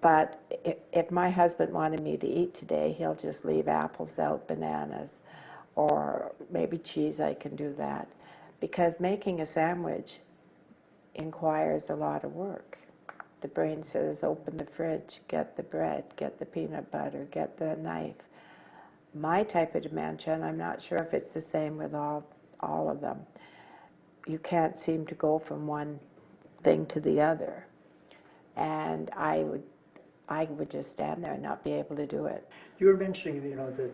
But if my husband wanted me to eat today, he'll just leave apples out, bananas, or maybe cheese. I can do that. Because making a sandwich requires a lot of work. The brain says, open the fridge, get the bread, get the peanut butter, get the knife. My type of dementia, and I'm not sure if it's the same with all of them, you can't seem to go from one thing to the other. And I would just stand there and not be able to do it. You were mentioning, that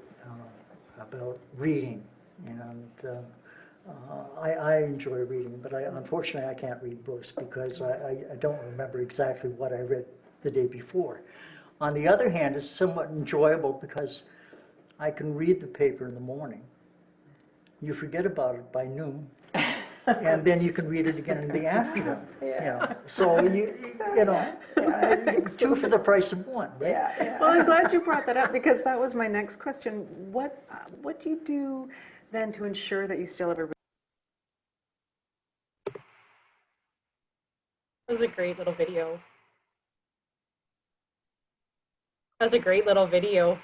about reading, and I enjoy reading, but unfortunately I can't read books because I don't remember exactly what I read the day before. On the other hand, it's somewhat enjoyable because I can read the paper in the morning. You forget about it by noon, and then you can read it again in the afternoon. Yeah. So two for the price of one, right? Yeah. Well, I'm glad you brought that up, because that was my next question. What do you do then to ensure that you still have a... That was a great little video. That was a great little video.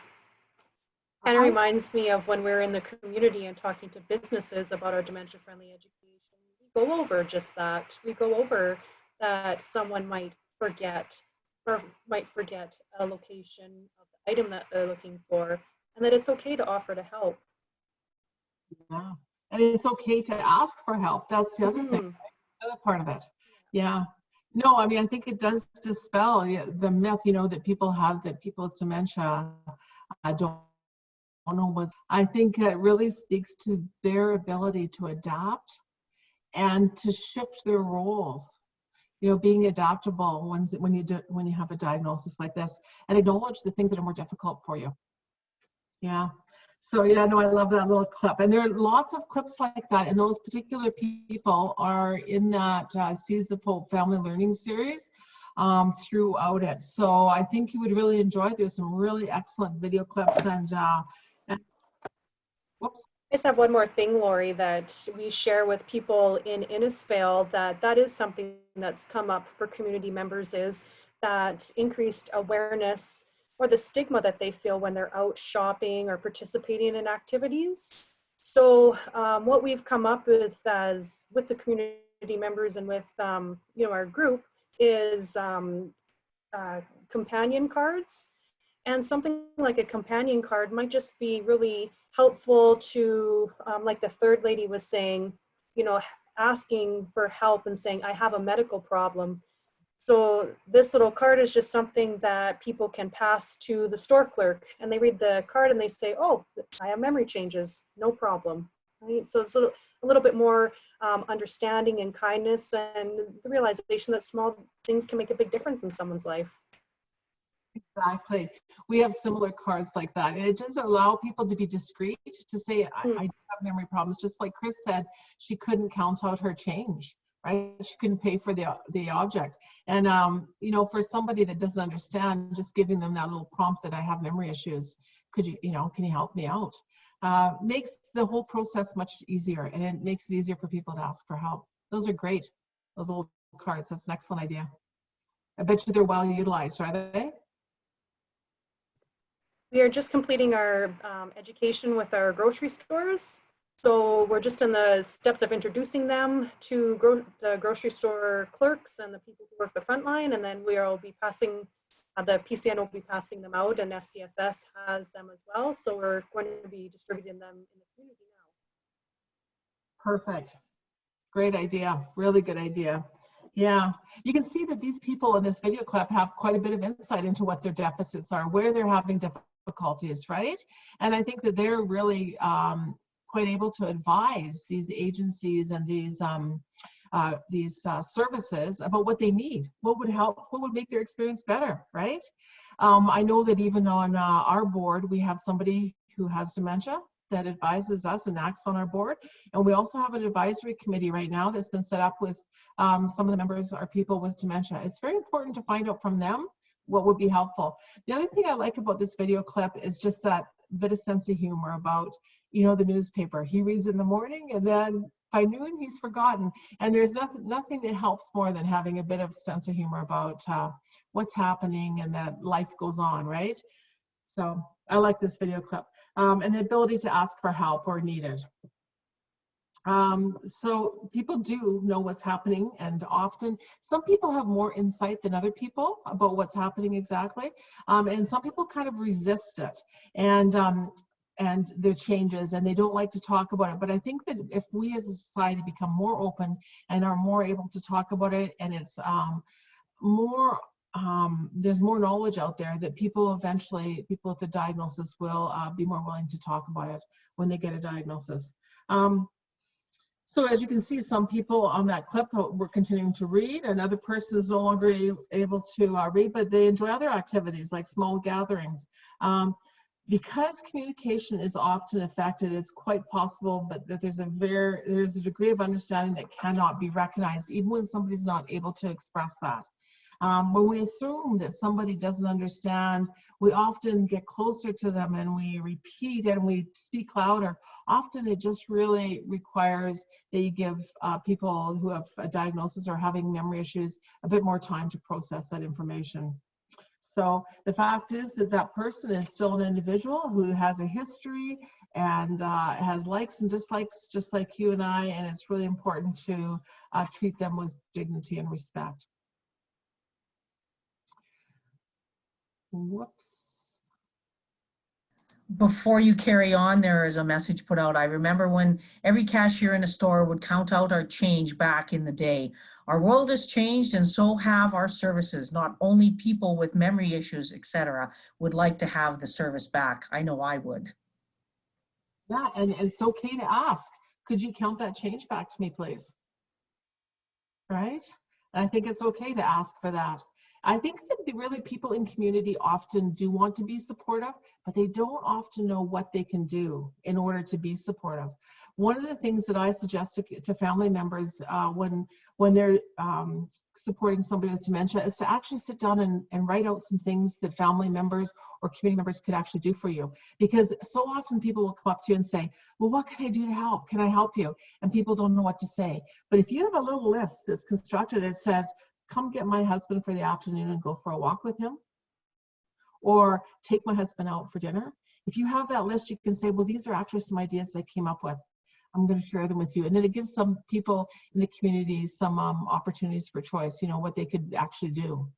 And it reminds me of when we're in the community and talking to businesses about our dementia-friendly education. We go over just that. We go over that someone might forget a location of the item that they're looking for, and that it's okay to offer to help. Yeah. And it's okay to ask for help. That's the other thing, the other part of it. Yeah. No, I mean, I think it does dispel the myth, that people with dementia don't know what's. I think it really speaks to their ability to adapt and to shift their roles. Being adaptable when you have a diagnosis like this, and acknowledge the things that are more difficult for you. Yeah. So yeah, no, I love that little clip. And there are lots of clips like that. And those particular people are in that Seeds of Hope Family Learning Series throughout it. So I think you would really enjoy it. There's some really excellent video clips and whoops. I just have one more thing, Lori, that we share with people in Innisfail that is something that's come up for community members, is that increased awareness or the stigma that they feel when they're out shopping or participating in activities. So what we've come up with with the community members and with our group is companion cards. And something like a companion card might just be really helpful to, like the third lady was saying, asking for help and saying, I have a medical problem. So this little card is just something that people can pass to the store clerk, and they read the card and they say, oh, I have memory changes, no problem. Right? So it's a little bit more understanding and kindness, and the realization that small things can make a big difference in someone's life. Exactly. We have similar cards like that. And it does allow people to be discreet, to say, I do have memory problems. Just like Chris said, she couldn't count out her change, right? She couldn't pay for the object. And, for somebody that doesn't understand, just giving them that little prompt that I have memory issues, can you help me out? Makes the whole process much easier, and it makes it easier for people to ask for help. Those are great. Those little cards. That's an excellent idea. I bet you they're well utilized, are they? We are just completing our education with our grocery stores. So we're just in the steps of introducing them to the grocery store clerks and the people who work the front line. And then we'll be passing, the PCN will be passing them out, and FCSS has them as well. So we're going to be distributing them in the community now. Perfect. Great idea. Really good idea. Yeah, you can see that these people in this video clip have quite a bit of insight into what their deficits are, where they're having difficulties, right? And I think that they're really quite able to advise these agencies and these services about what they need, what would help, what would make their experience better, right? I know that even on our board, we have somebody who has dementia that advises us and acts on our board. And we also have an advisory committee right now that's been set up with some of the members are people with dementia. It's very important to find out from them what would be helpful. The other thing I like about this video clip is just that bit of sense of humor about, the newspaper. He reads it in the morning, and then by noon he's forgotten. And there's nothing that helps more than having a bit of sense of humor about what's happening and that life goes on, right? So I like this video clip. And the ability to ask for help or needed. So people do know what's happening, and often some people have more insight than other people about what's happening exactly. And some people kind of resist it and their changes, and they don't like to talk about it. But I think that if we as a society become more open and are more able to talk about it, and it's there's more knowledge out there, that people with the diagnosis will be more willing to talk about it when they get a diagnosis. So as you can see, some people on that clip were continuing to read. Another person is no longer able to read, but they enjoy other activities like small gatherings. Because communication is often affected, it's quite possible that there's a degree of understanding that cannot be recognized, even when somebody's not able to express that. When we assume that somebody doesn't understand, we often get closer to them and we repeat and we speak louder. Often it just really requires that you give people who have a diagnosis or having memory issues a bit more time to process that information. So the fact is that that person is still an individual who has a history and has likes and dislikes just like you and I, and it's really important to treat them with dignity and respect. Whoops. Before you carry on, there is a message put out. I remember when every cashier in a store would count out our change back in the day. Our world has changed and so have our services. Not only people with memory issues, etc., would like to have the service back. I know I would. Yeah, and it's okay to ask, could you count that change back to me, please? Right? And I think it's okay to ask for that. I think that really people in community often do want to be supportive, but they don't often know what they can do in order to be supportive. One of the things that I suggest to family members when they're supporting somebody with dementia is to actually sit down and write out some things that family members or community members could actually do for you. Because so often people will come up to you and say, well, what can I do to help? Can I help you? And people don't know what to say. But if you have a little list that's constructed, it says, come get my husband for the afternoon and go for a walk with him, or take my husband out for dinner. If you have that list, you can say, well, these are actually some ideas that I came up with. I'm going to share them with you. And then it gives some people in the community some opportunities for choice, you know, what they could actually do.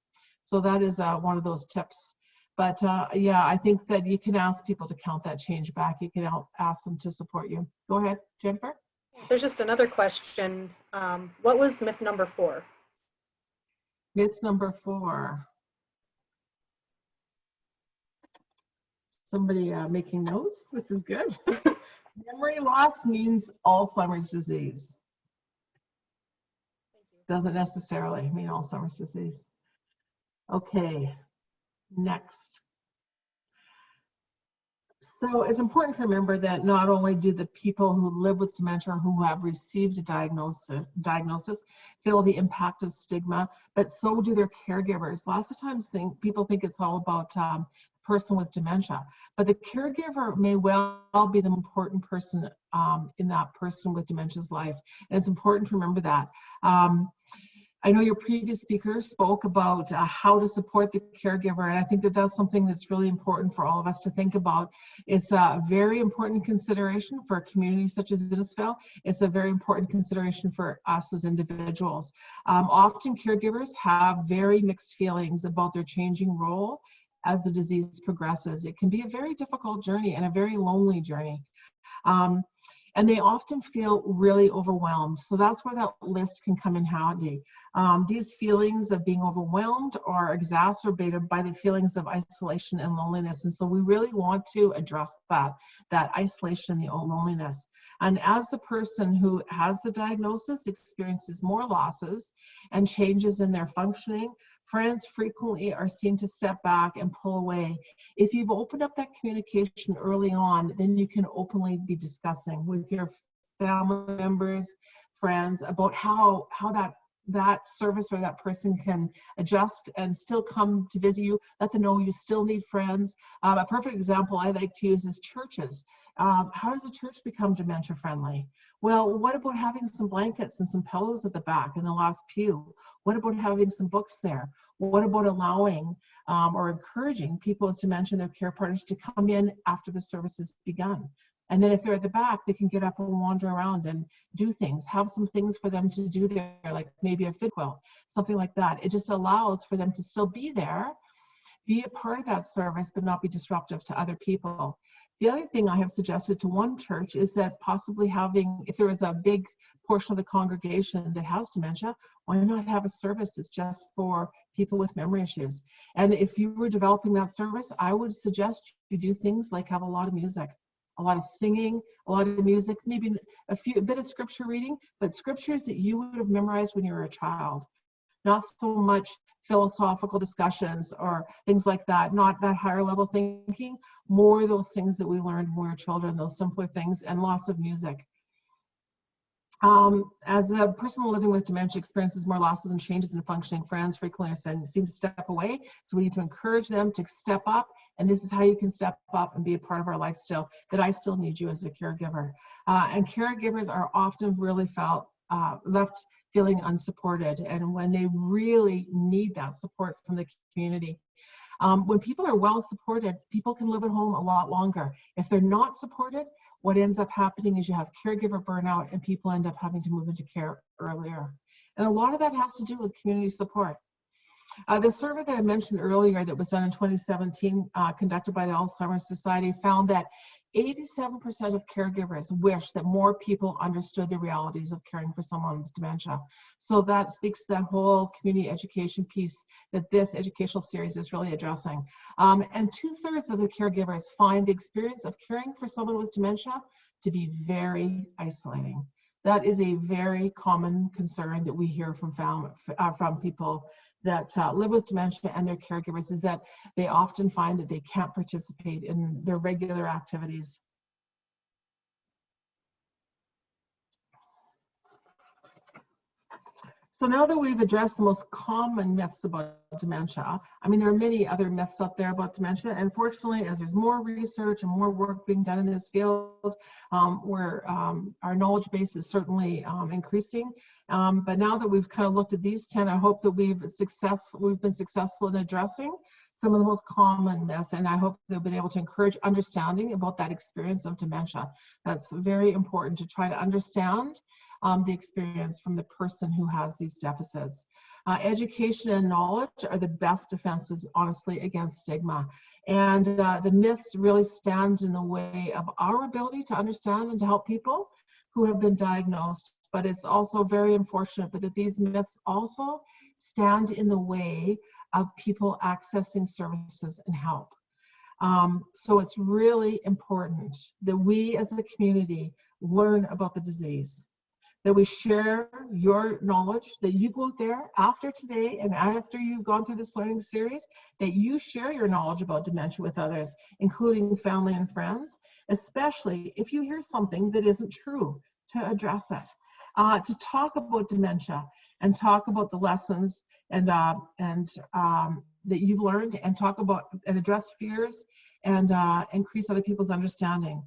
So that is one of those tips. But yeah, I think that you can ask people to count that change back. You can ask them to support you. Go ahead, Jennifer. There's just another question. What was myth number 4? Myth number 4. Somebody making notes. This is good. Memory loss means Alzheimer's disease. Doesn't necessarily mean Alzheimer's disease. Okay, next. So it's important to remember that not only do the people who live with dementia or who have received a diagnosis feel the impact of stigma, but so do their caregivers. Lots of times people think it's all about person with dementia, but the caregiver may well be the important person in that person with dementia's life. And it's important to remember that. I know your previous speaker spoke about how to support the caregiver, and I think that that's something that's really important for all of us to think about. It's a very important consideration for a community such as Innisfail. It's a very important consideration for us as individuals. Often caregivers have very mixed feelings about their changing role as the disease progresses. It can be a very difficult journey and a very lonely journey. And they often feel really overwhelmed. So that's where that list can come in handy. These feelings of being overwhelmed are exacerbated by the feelings of isolation and loneliness. And so we really want to address that isolation and the loneliness. And as the person who has the diagnosis experiences more losses and changes in their functioning, friends frequently are seen to step back and pull away. If you've opened up that communication early on, then you can openly be discussing with your family members, friends, about how that service or that person can adjust and still come to visit you. Let them know you still need friends. A perfect example I like to use is churches. How does a church become dementia friendly? Well, what about having some blankets and some pillows at the back in the last pew? What about having some books there? What about allowing or encouraging people with dementia and their care partners to come in after the service has begun? And then if they're at the back, they can get up and wander around and do things, have some things for them to do there, like maybe a fit quilt, something like that. It just allows for them to still be there, be a part of that service, but not be disruptive to other people. The other thing I have suggested to one church is that possibly having, if there is a big portion of the congregation that has dementia, why not have a service that's just for people with memory issues? And if you were developing that service, I would suggest you do things like have a lot of music, a lot of singing, a lot of music, maybe a bit of scripture reading, but scriptures that you would have memorized when you were a child. Not so much philosophical discussions or things like that, not that higher level thinking, more those things that we learned when we were children, those simpler things, and lots of music. As a person living with dementia experiences more losses and changes in functioning, friends frequently seem to step away. So we need to encourage them to step up. And this is how you can step up and be a part of our life still, that I still need you as a caregiver. And caregivers are often really left feeling unsupported, and when they really need that support from the community. When people are well supported, people can live at home a lot longer. If they're not supported, what ends up happening is you have caregiver burnout and people end up having to move into care earlier. And a lot of that has to do with community support. The survey that I mentioned earlier that was done in 2017, conducted by the Alzheimer Society, found that 87% of caregivers wish that more people understood the realities of caring for someone with dementia. So that speaks to that whole community education piece that this educational series is really addressing. And 2/3 of the caregivers find the experience of caring for someone with dementia to be very isolating. That is a very common concern that we hear from people that live with dementia and their caregivers, is that they often find that they can't participate in their regular activities. So now that we've addressed the most common myths about dementia, I mean, there are many other myths out there about dementia. And fortunately, as there's more research and more work being done in this field, where our knowledge base is certainly increasing. But now that we've kind of looked at these 10, I hope that we've been successful in addressing some of the most common myths, and I hope they've been able to encourage understanding about that experience of dementia. That's very important, to try to understand the experience from the person who has these deficits. Education and knowledge are the best defenses, honestly, against stigma. And the myths really stand in the way of our ability to understand and to help people who have been diagnosed. But it's also very unfortunate that these myths also stand in the way of people accessing services and help. So it's really important that we as a community learn about the disease, that we share your knowledge, that you go there after today and after you've gone through this learning series, that you share your knowledge about dementia with others, including family and friends, especially if you hear something that isn't true, to address it, to talk about dementia and talk about the lessons and that you've learned, and talk about and address fears and increase other people's understanding.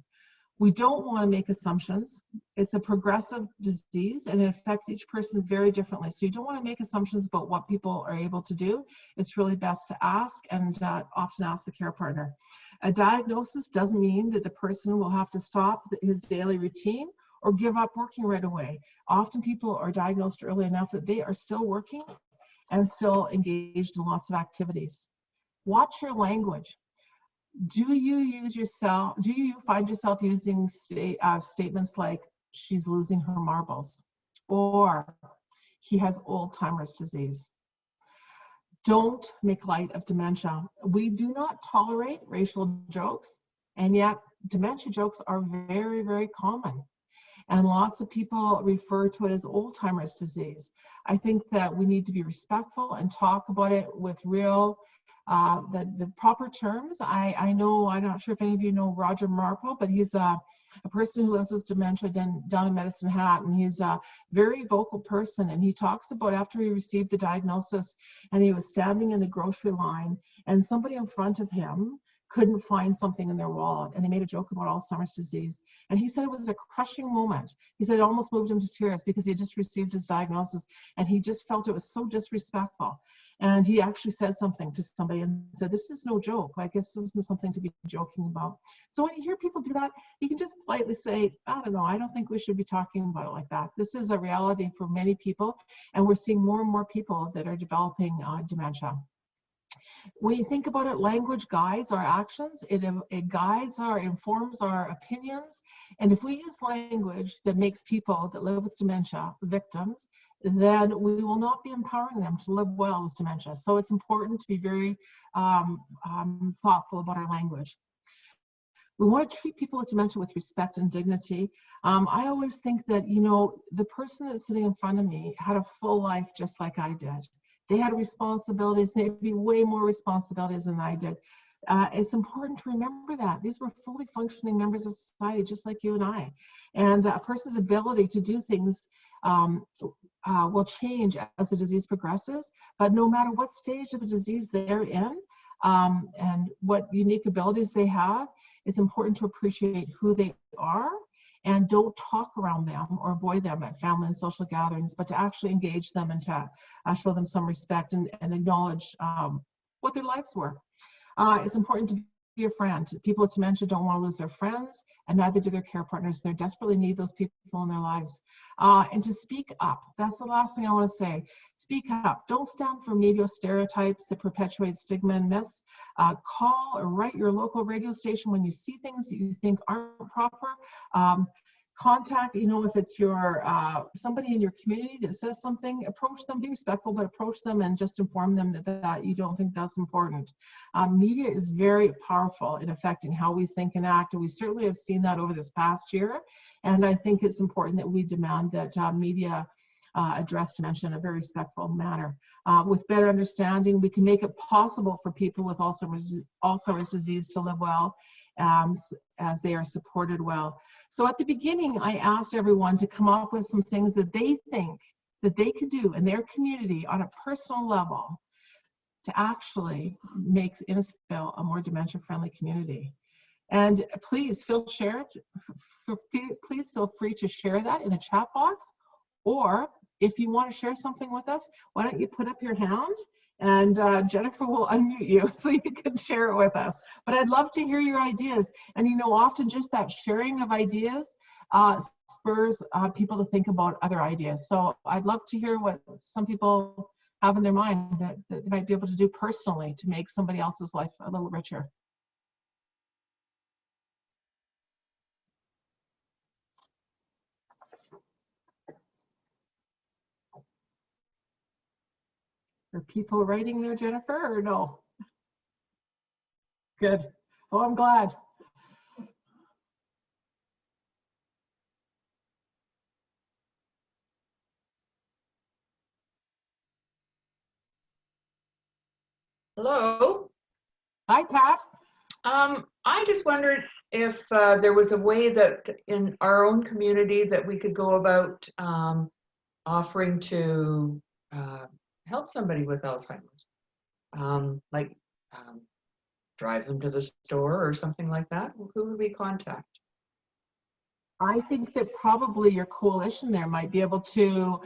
We don't want to make assumptions. It's a progressive disease and it affects each person very differently. So you don't want to make assumptions about what people are able to do. It's really best to ask, and often ask the care partner. A diagnosis doesn't mean that the person will have to stop his daily routine or give up working right away. Often people are diagnosed early enough that they are still working and still engaged in lots of activities. Watch your language. Do you find yourself using statements like, she's losing her marbles, or he has Alzheimer's disease? Don't make light of dementia. We do not tolerate racial jokes, and yet dementia jokes are very, very common. And lots of people refer to it as Alzheimer's disease. I think that we need to be respectful and talk about it with real the proper terms. I'm not sure if any of you know Roger Marple, but he's a person who lives with dementia down in Medicine Hat, and he's a very vocal person. And he talks about after he received the diagnosis and he was standing in the grocery line and somebody in front of him couldn't find something in their wallet, and they made a joke about Alzheimer's disease. And he said it was a crushing moment. He said it almost moved him to tears because he had just received his diagnosis and he just felt it was so disrespectful. And he actually said something to somebody and said, this is no joke, like this isn't something to be joking about. So when you hear people do that, you can just politely say, I don't know, I don't think we should be talking about it like that. This is a reality for many people, and we're seeing more and more people that are developing dementia. When you think about it, language guides our actions, it informs our opinions. And if we use language that makes people that live with dementia victims, then we will not be empowering them to live well with dementia. So it's important to be very thoughtful about our language. We want to treat people with dementia with respect and dignity. I always think that, the person that's sitting in front of me had a full life just like I did. They had responsibilities, maybe way more responsibilities than I did. It's important to remember that. These were fully functioning members of society, just like you and I. And a person's ability to do things will change as the disease progresses, but no matter what stage of the disease they're in and what unique abilities they have, it's important to appreciate who they are and don't talk around them or avoid them at family and social gatherings, but to actually engage them and to show them some respect and acknowledge what their lives were. It's important to be a friend. People with dementia don't want to lose their friends, and neither do their care partners. They desperately need those people in their lives. And to speak up, that's the last thing I want to say. Speak up. Don't stand for media stereotypes that perpetuate stigma and myths. Call or write your local radio station when you see things that you think aren't proper. Contact, you know, if it's your somebody in your community that says something, approach them, be respectful, but approach them and just inform them that you don't think that's important. Media is very powerful in affecting how we think and act, and we certainly have seen that over this past year. And I think it's important that we demand that media address dementia in a very respectful manner. With better understanding, we can make it possible for people with Alzheimer's disease to live well as they are supported well. So at the beginning, I asked everyone to come up with some things that they think that they could do in their community on a personal level to actually make Innisfail a more dementia-friendly community. And please feel free to share that in the chat box, or if you want to share something with us, why don't you put up your hand and Jennifer will unmute you so you can share it with us. But I'd love to hear your ideas. And you know, often just that sharing of ideas spurs people to think about other ideas. So I'd love to hear what some people have in their mind that they might be able to do personally to make somebody else's life a little richer. Are people writing there, Jennifer, or no? Good. Oh, I'm glad. Hello. Hi, Pat. I just wondered if there was a way that in our own community that we could go about offering to help somebody with Alzheimer's, like drive them to the store or something like that. Who would we contact? I think that probably your coalition there might be able to,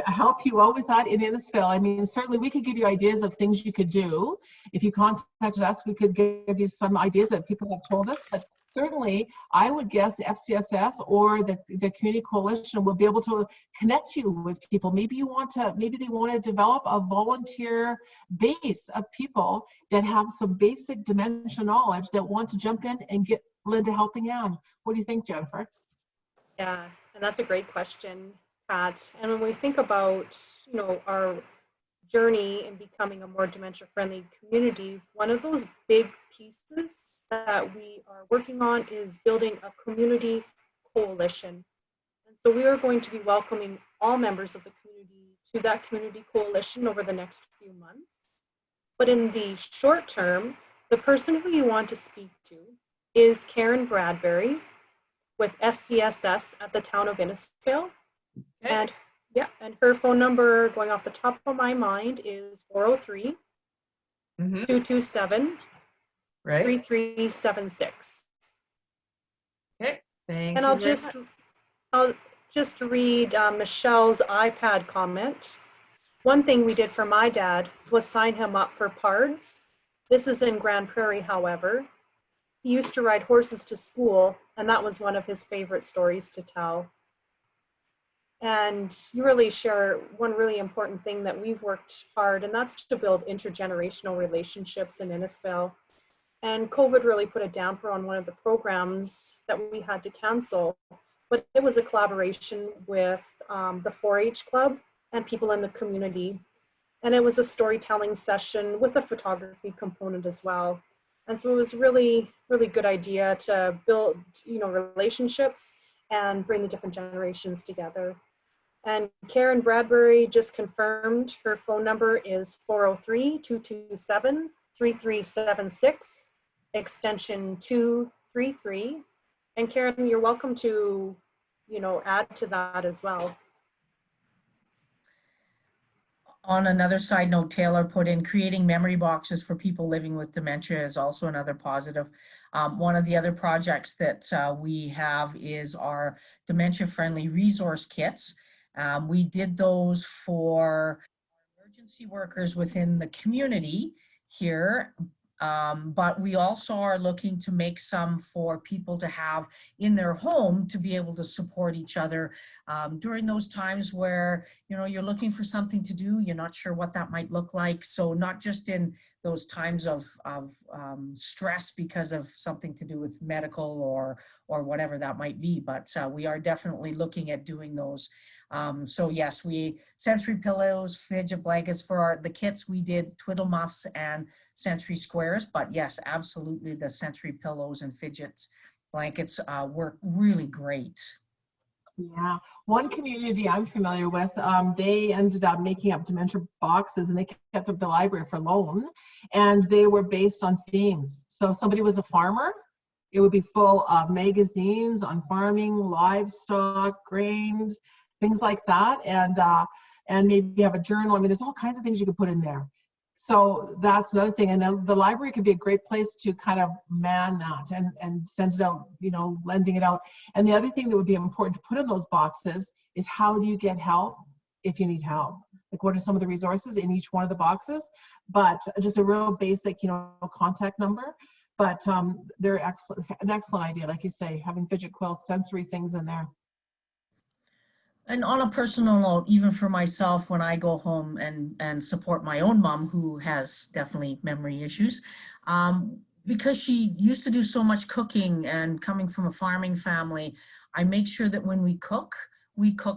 help you out with that in Innisfail. I mean, certainly we could give you ideas of things you could do. If you contacted us, we could give you some ideas that people have told us. But certainly, I would guess the FCSS or the Community Coalition will be able to connect you with people. Maybe they want to develop a volunteer base of people that have some basic dementia knowledge that want to jump in and lend a helping hand. What do you think, Jennifer? Yeah, and that's a great question, Pat. And when we think about, you know, our journey in becoming a more dementia-friendly community, one of those big pieces that we are working on is building a community coalition. And so we are going to be welcoming all members of the community to that community coalition over the next few months. But in the short term, the person who you want to speak to is Karen Bradbury with FCSS at the town of Innisfail. Okay. And her phone number, going off the top of my mind, is 403 227 3376. Okay, thank and you. I'll just read Michelle's iPad comment. One thing we did for my dad was sign him up for PARDS. This is in Grand Prairie, however. He used to ride horses to school, and that was one of his favorite stories to tell. And you really share one really important thing that we've worked hard, and that's to build intergenerational relationships in Innisfail. And COVID really put a damper on one of the programs that we had to cancel, but it was a collaboration with the 4-H Club and people in the community. And it was a storytelling session with a photography component as well. And so it was really, really good idea to build, you know, relationships and bring the different generations together. And Karen Bradbury just confirmed her phone number is 403-227-3376, extension 233. And Karen, you're welcome to, you know, add to that as well. On another side note, Taylor put in creating memory boxes for people living with dementia is also another positive. One of the other projects that we have is our dementia-friendly resource kits. We did those for emergency workers within the community here. But we also are looking to make some for people to have in their home to be able to support each other during those times where, you know, you're looking for something to do, you're not sure what that might look like. So not just in those times of stress because of something to do with medical or whatever that might be, but we are definitely looking at doing those. So yes, sensory pillows, fidget blankets for the kits. We did twiddle muffs and sensory squares, but yes, absolutely the sensory pillows and fidget blankets work really great. Yeah, one community I'm familiar with, they ended up making up dementia boxes and they kept up the library for loan, and they were based on themes. So if somebody was a farmer, it would be full of magazines on farming, livestock, grains, things like that, and maybe have a journal. I mean, there's all kinds of things you could put in there. So that's another thing. And the library could be a great place to kind of man that and send it out, you know, lending it out. And the other thing that would be important to put in those boxes is, how do you get help if you need help? Like, what are some of the resources in each one of the boxes? But just a real basic, you know, contact number. But they're an excellent idea, like you say, having fidget quills, sensory things in there. And on a personal note, even for myself, when I go home and support my own mom, who has definitely memory issues, because she used to do so much cooking and coming from a farming family, I make sure that when we cook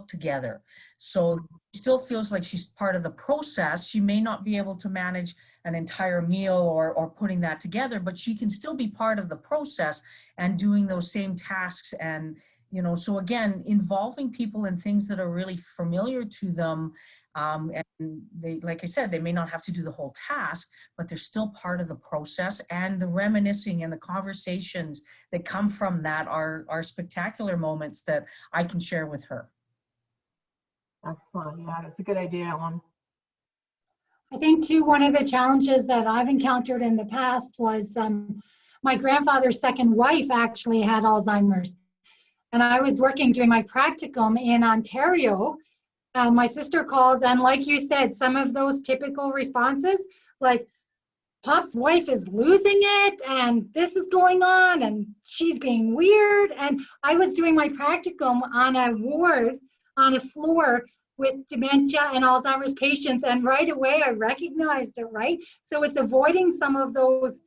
together. So she still feels like she's part of the process. She may not be able to manage an entire meal or putting that together, but she can still be part of the process and doing those same tasks. And you know, so again, involving people in things that are really familiar to them. And they, like I said, they may not have to do the whole task, but they're still part of the process. And the reminiscing and the conversations that come from that are spectacular moments that I can share with her. Excellent. Yeah, that's a good idea, Ellen. I think too, one of the challenges that I've encountered in the past was my grandfather's second wife actually had Alzheimer's. And I was working during my practicum in Ontario, and my sister calls, and like you said, some of those typical responses, like, Pop's wife is losing it, and this is going on, and she's being weird. And I was doing my practicum on a ward, on a floor with dementia and Alzheimer's patients, and right away I recognized it, right? So it's avoiding some of those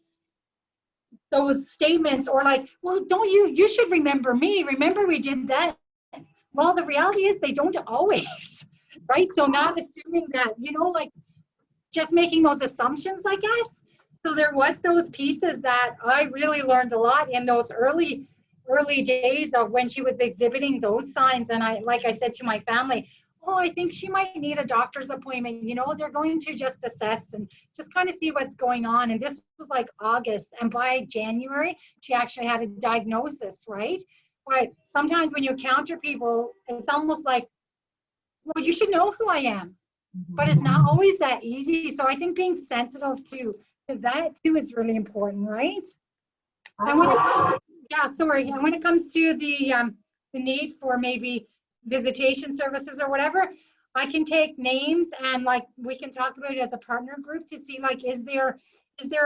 statements, or like, well, you should remember me. Remember we did that. Well, the reality is they don't always, right? So not assuming that, you know, like just making those assumptions, I guess. So there was those pieces that I really learned a lot in those early days of when she was exhibiting those signs. And like I said to my family, oh, I think she might need a doctor's appointment. You know, they're going to just assess and just kind of see what's going on. And this was like August. And by January, she actually had a diagnosis, right? But sometimes when you encounter people, it's almost like, well, you should know who I am. But it's not always that easy. So I think being sensitive to that too is really important, right? And when it comes to the need for maybe visitation services or whatever, I can take names and like we can talk about it as a partner group to see, like, is there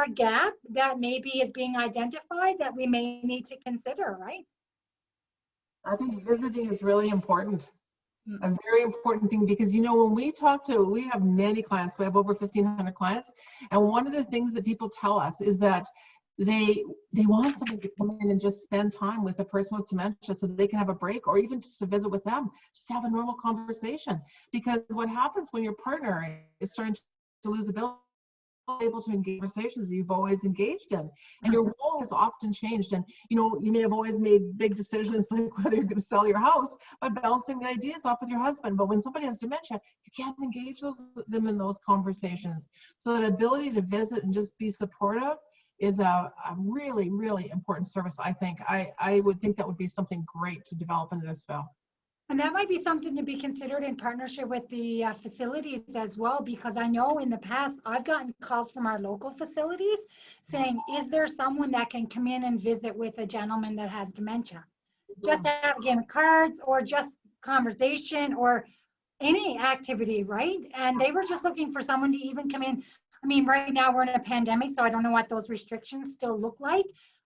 a gap that maybe is being identified that we may need to consider, right? I think visiting is really important. A very important thing, because, you know, when we have many clients, we have over 1,500 clients, and one of the things that people tell us is that they want somebody to come in and just spend time with a person with dementia so that they can have a break, or even just to visit with them, just to have a normal conversation. Because what happens when your partner is starting to lose ability, able to engage in conversations you've always engaged in, and your role has often changed. And you know, you may have always made big decisions like whether you're going to sell your house by bouncing the ideas off with your husband, but when somebody has dementia, you can't engage them in those conversations. So that ability to visit and just be supportive is a really, really important service. I think I would think that would be something great to develop in Innisfail. And that might be something to be considered in partnership with the facilities as well, because I know in the past I've gotten calls from our local facilities saying, is there someone that can come in and visit with a gentleman that has dementia? Just to have a game of cards or just conversation or any activity, right? And they were just looking for someone to even come in. I mean, right now we're in a pandemic, so I don't know what those restrictions still look like.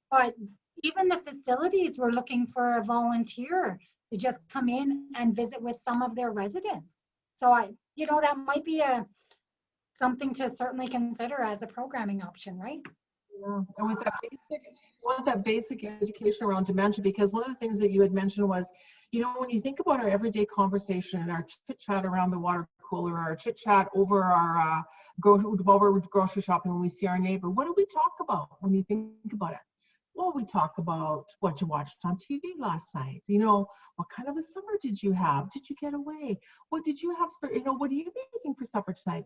But even the facilities were looking for a volunteer to just come in and visit with some of their residents. So that might be something to certainly consider as a programming option, right? Yeah, and with that basic education around dementia, because one of the things that you had mentioned was, when you think about our everyday conversation and our chit chat around the water cooler, our chit chat over our while we're grocery shopping, when we see our neighbor, what do we talk about when you think about it? Well, we talk about what you watched on TV last night. What kind of a summer did you have? Did you get away? What did you have for, what are you making for supper tonight?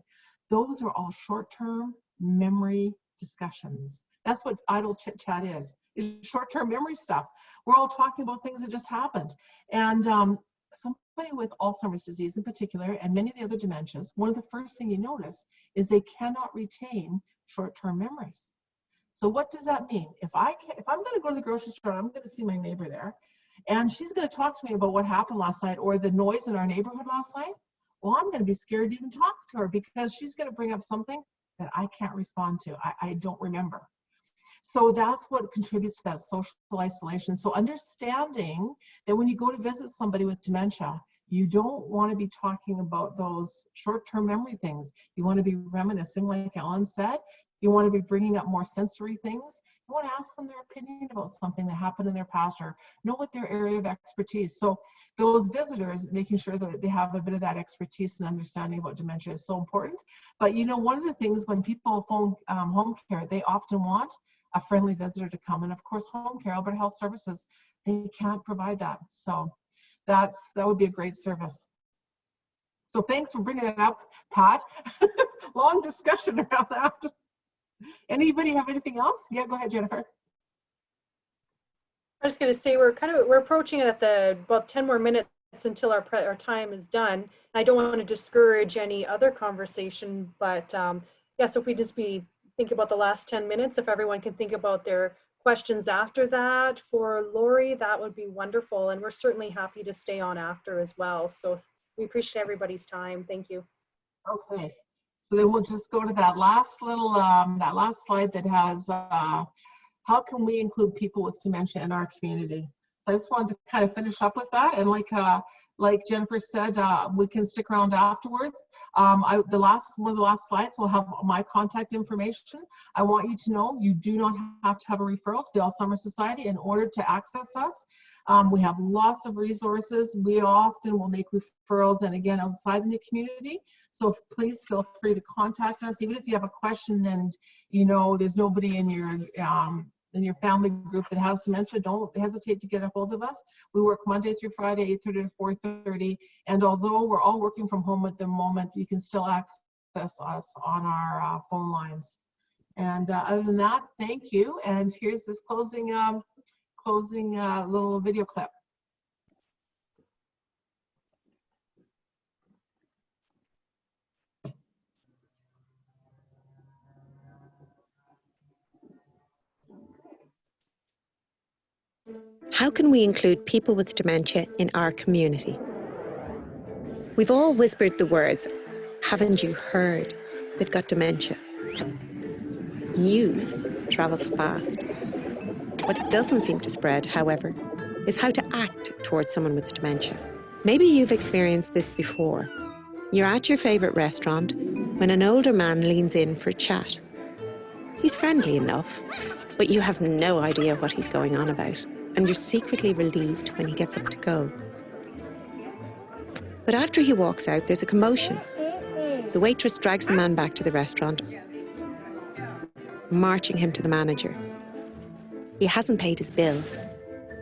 Those are all short-term memory discussions. That's what idle chit chat is short-term memory stuff. We're all talking about things that just happened. And somebody with Alzheimer's disease in particular, and many of the other dementias, one of the first things you notice is they cannot retain short-term memories. So what does that mean? If I'm going to go to the grocery store, I'm going to see my neighbor there, and she's going to talk to me about what happened last night or the noise in our neighborhood last night. Well, I'm going to be scared to even talk to her because she's going to bring up something that I can't respond to. I don't remember. So that's what contributes to that social isolation. So understanding that when you go to visit somebody with dementia, you don't want to be talking about those short-term memory things. You want to be reminiscing, like Ellen said. You want to be bringing up more sensory things. You want to ask them their opinion about something that happened in their past or know what their area of expertise. So those visitors, making sure that they have a bit of that expertise and understanding about dementia is so important. But one of the things when people phone home care, they often want a friendly visitor to come. And of course, home care, Alberta Health Services, they can't provide that. So that would be a great service. So thanks for bringing it up, Pat. Long discussion around that. Anybody have anything else? Yeah, go ahead, Jennifer. I was going to say we're approaching it at about 10 more minutes until our time is done. I don't want to discourage any other conversation, but so if we just think about the last 10 minutes, if everyone can think about their questions after that for Lori, that would be wonderful. And we're certainly happy to stay on after as well. So we appreciate everybody's time. Thank you. Okay. So then we'll just go to that last slide that has how can we include people with dementia in our community? So I just wanted to kind of finish up with that, and like Jennifer said, we can stick around afterwards. One of the last slides will have my contact information. I want you to know you do not have to have a referral to the Alzheimer's Society in order to access us. We have lots of resources. We often will make referrals, and again, outside in the community. So please feel free to contact us, even if you have a question and there's nobody in your family group that has dementia. Don't hesitate to get a hold of us. We work Monday through Friday, 8:30 to 4:30. And although we're all working from home at the moment, you can still access us on our phone lines. And other than that, thank you. And here's this closing little video clip. How can we include people with dementia in our community? We've all whispered the words, haven't you heard? They've got dementia. News travels fast. What doesn't seem to spread, however, is how to act towards someone with dementia. Maybe you've experienced this before. You're at your favourite restaurant when an older man leans in for a chat. He's friendly enough, but you have no idea what he's going on about, and you're secretly relieved when he gets up to go. But after he walks out, there's a commotion. The waitress drags the man back to the restaurant, marching him to the manager. He hasn't paid his bill,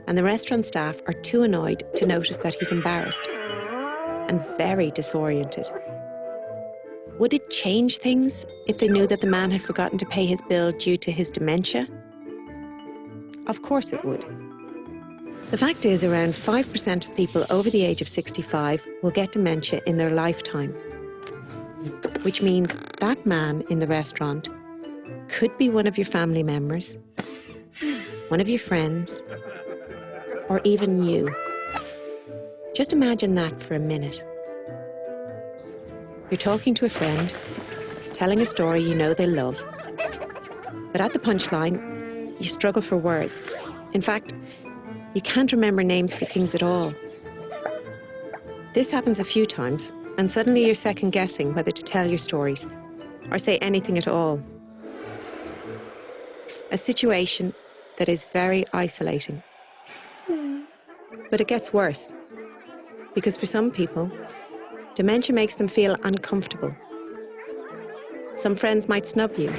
and the restaurant staff are too annoyed to notice that he's embarrassed and very disoriented. Would it change things if they knew that the man had forgotten to pay his bill due to his dementia? Of course it would. The fact is, around 5% of people over the age of 65 will get dementia in their lifetime, which means that man in the restaurant could be one of your family members, one of your friends, or even you. Just imagine that for a minute. You're talking to a friend, telling a story you know they'll love. But at the punchline, you struggle for words. In fact, you can't remember names for things at all. This happens a few times, and suddenly you're second-guessing whether to tell your stories or say anything at all. A situation that is very isolating. But it gets worse, because for some people, dementia makes them feel uncomfortable. Some friends might snub you,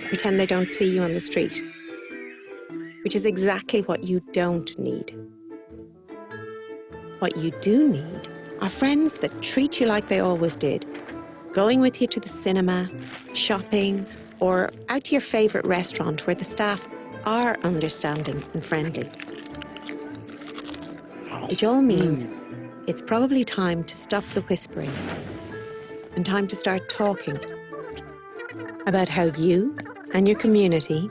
pretend they don't see you on the street, which is exactly what you don't need. What you do need are friends that treat you like they always did, going with you to the cinema, shopping, or out to your favourite restaurant where the staff are understanding and friendly. Which all means it's probably time to stop the whispering and time to start talking about how you and your community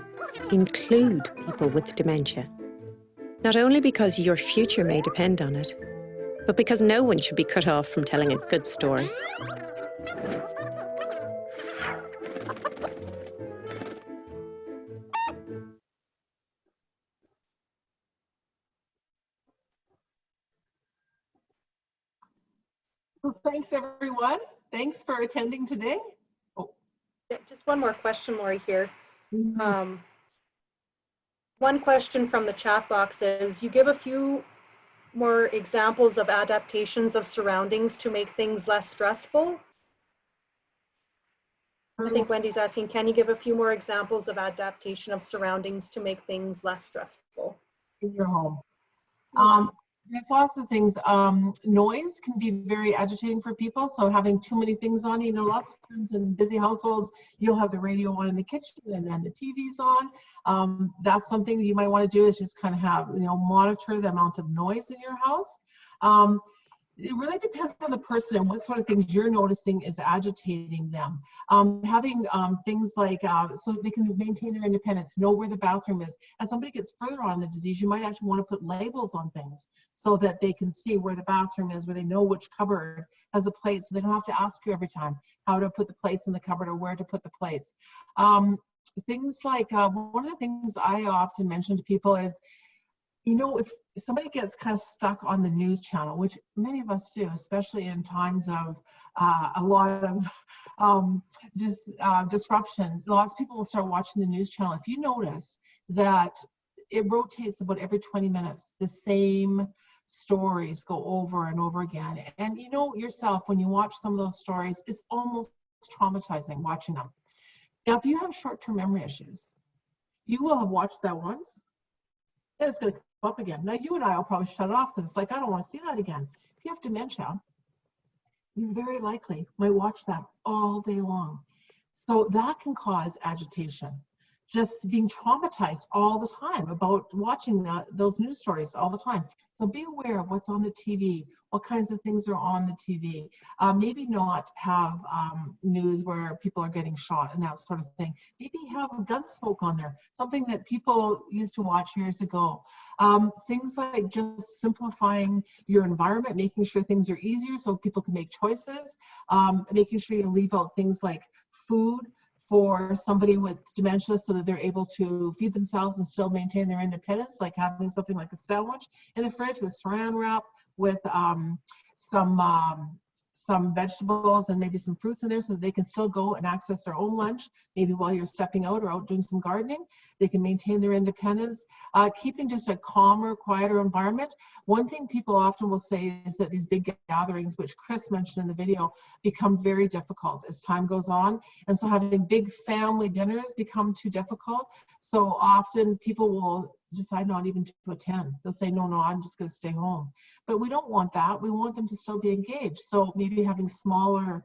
include people with dementia. Not only because your future may depend on it, but because no one should be cut off from telling a good story. Well, thanks, everyone. Thanks for attending today. Oh. Yeah, just one more question, Lori, here. Mhm. One question from the chat box is, you give a few more examples of adaptations of surroundings to make things less stressful. I think Wendy's asking, can you give a few more examples of adaptation of surroundings to make things less stressful? In your home. There's lots of things. Noise can be very agitating for people. So having too many things on, lots of times in busy households, you'll have the radio on in the kitchen and then the TV's on. That's something that you might want to do, is just kind of have, monitor the amount of noise in your house. It really depends on the person and what sort of things you're noticing is agitating them. Having things like, so that they can maintain their independence, know where the bathroom is. As somebody gets further on the disease, you might actually want to put labels on things so that they can see where the bathroom is, where they know which cupboard has a plate, so they don't have to ask you every time how to put the plates in the cupboard or where to put the plates. Things like, one of the things I often mention to people is, if somebody gets kind of stuck on the news channel, which many of us do, especially in times of a lot of disruption, lots of people will start watching the news channel. If you notice that it rotates about every 20 minutes, the same stories go over and over again. And yourself, when you watch some of those stories, it's almost traumatizing watching them. Now, if you have short-term memory issues, you will have watched that once, then it's going to come up again. Now, you and I will probably shut it off because it's like, I don't want to see that again. If you have dementia, you very likely might watch that all day long. So that can cause agitation. Just being traumatized all the time about watching those news stories all the time. So be aware of what's on the TV, what kinds of things are on the TV. Maybe not have news where people are getting shot and that sort of thing. Maybe have a gun smoke on there, something that people used to watch years ago. Things like just simplifying your environment, making sure things are easier so people can make choices, making sure you leave out things like food for somebody with dementia so that they're able to feed themselves and still maintain their independence, like having something like a sandwich in the fridge with saran wrap with some vegetables and maybe some fruits in there so that they can still go and access their own lunch, maybe while you're stepping out or out doing some gardening. They can maintain their independence. Keeping just a calmer, quieter environment. One thing people often will say is that these big gatherings, which Chris mentioned in the video, become very difficult as time goes on. And so having big family dinners become too difficult. So often people will decide not even to attend. They'll say, no, I'm just going to stay home. But we don't want that. We want them to still be engaged. So maybe having smaller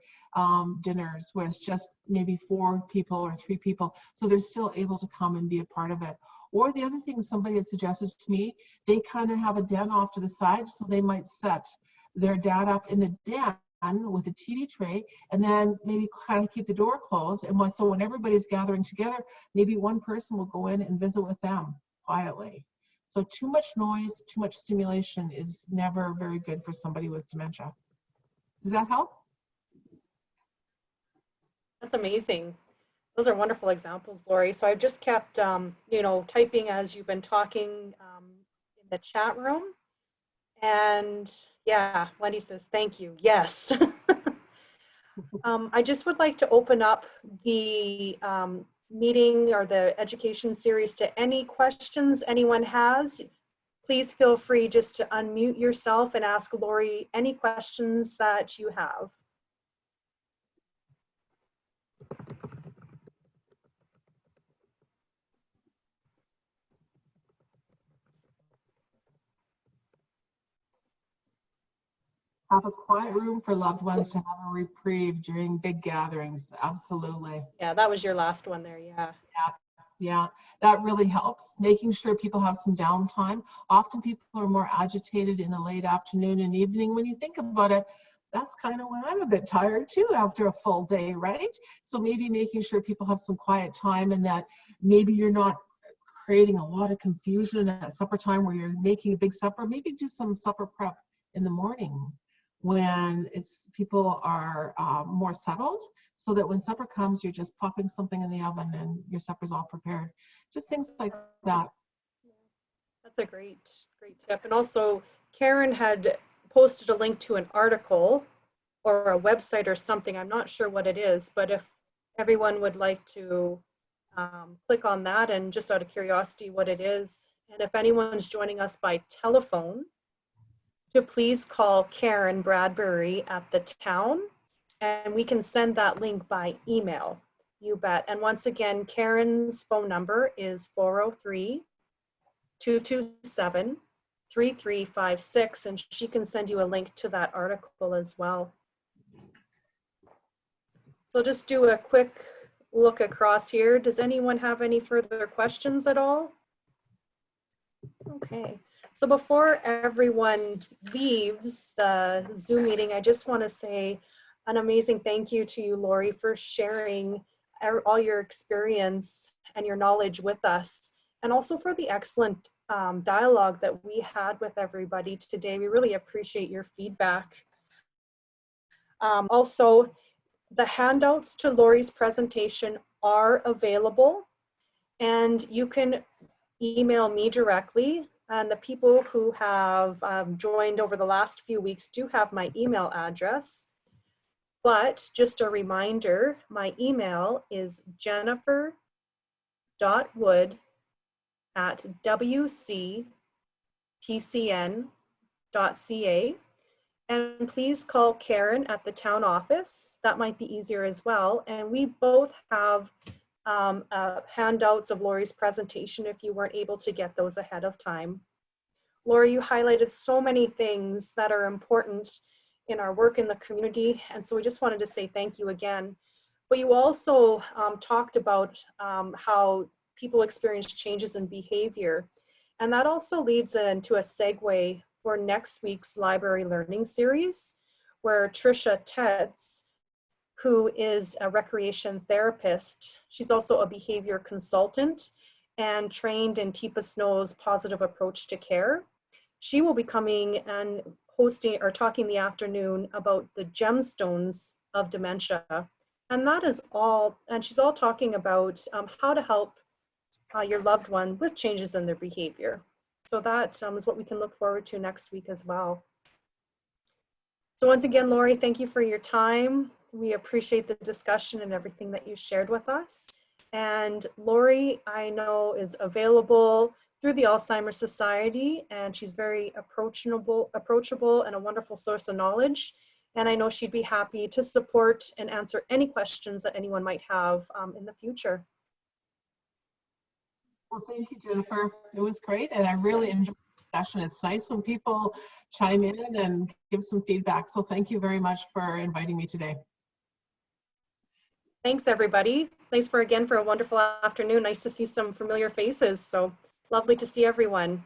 dinners where it's just maybe 4 people or 3 people, so they're still able to come and be a part of it. Or the other thing somebody had suggested to me, they kind of have a den off to the side, so they might set their dad up in the den with a TV tray, and then maybe kind of keep the door closed. And so when everybody's gathering together, maybe one person will go in and visit with them quietly. So too much noise, too much stimulation is never very good for somebody with dementia. Does that help? That's amazing. Those are wonderful examples, Lori. So I've just kept, you know, typing as you've been talking in the chat room. And yeah, Wendy says, thank you. Yes. I just would like to open up the meeting or the education series to any questions anyone has. Please feel free just to unmute yourself and ask Lori any questions that you have. Have a quiet room for loved ones to have a reprieve during big gatherings. Absolutely. Yeah, that was your last one there, yeah. Yeah, that really helps. Making sure people have some downtime. Often people are more agitated in the late afternoon and evening. When you think about it, that's kind of when I'm a bit tired too after a full day, right? So maybe making sure people have some quiet time, and that maybe you're not creating a lot of confusion at supper time where you're making a big supper. Maybe do some supper prep in the morning when people are more settled, so that when supper comes, you're just popping something in the oven and your supper's all prepared. Just things like that. That's a great tip. And also, Karen had posted a link to an article or a website or something. I'm not sure what it is, but if everyone would like to click on that, and just out of curiosity what it is, and if anyone's joining us by telephone, to please call Karen Bradbury at the town, and we can send that link by email. You bet. And once again, Karen's phone number is 403-227-3356, and she can send you a link to that article as well. So just do a quick look across here. Does anyone have any further questions at all? Okay. So before everyone leaves the Zoom meeting, I just want to say an amazing thank you to you, Lori, for sharing all your experience and your knowledge with us, and also for the excellent dialogue that we had with everybody today. We really appreciate your feedback. Also, the handouts to Lori's presentation are available, and you can email me directly. And the people who have joined over the last few weeks do have my email address. But just a reminder, my email is jennifer.wood@wcpcn.ca. And please call Karen at the town office. That might be easier as well. And we both have handouts of Lori's presentation if you weren't able to get those ahead of time. Lori, you highlighted so many things that are important in our work in the community, and so we just wanted to say thank you again. But you also talked about how people experience changes in behavior, and that also leads into a segue for next week's library learning series, where Tricia Tetz, who is a recreation therapist, she's also a behavior consultant and trained in Teepa Snow's positive approach to care. She will be coming and hosting or talking the afternoon about the gemstones of dementia. And that is all, and she's all talking about how to help your loved one with changes in their behavior. So that is what we can look forward to next week as well. So once again, Lori, thank you for your time. We appreciate the discussion and everything that you shared with us. And Lori, I know, is available through the Alzheimer's Society, and she's very approachable and a wonderful source of knowledge. And I know she'd be happy to support and answer any questions that anyone might have in the future. Well, thank you, Jennifer. It was great, and I really enjoyed the discussion. It's nice when people chime in and give some feedback. So thank you very much for inviting me today. Thanks, everybody. Thanks again for a wonderful afternoon. Nice to see some familiar faces. So lovely to see everyone.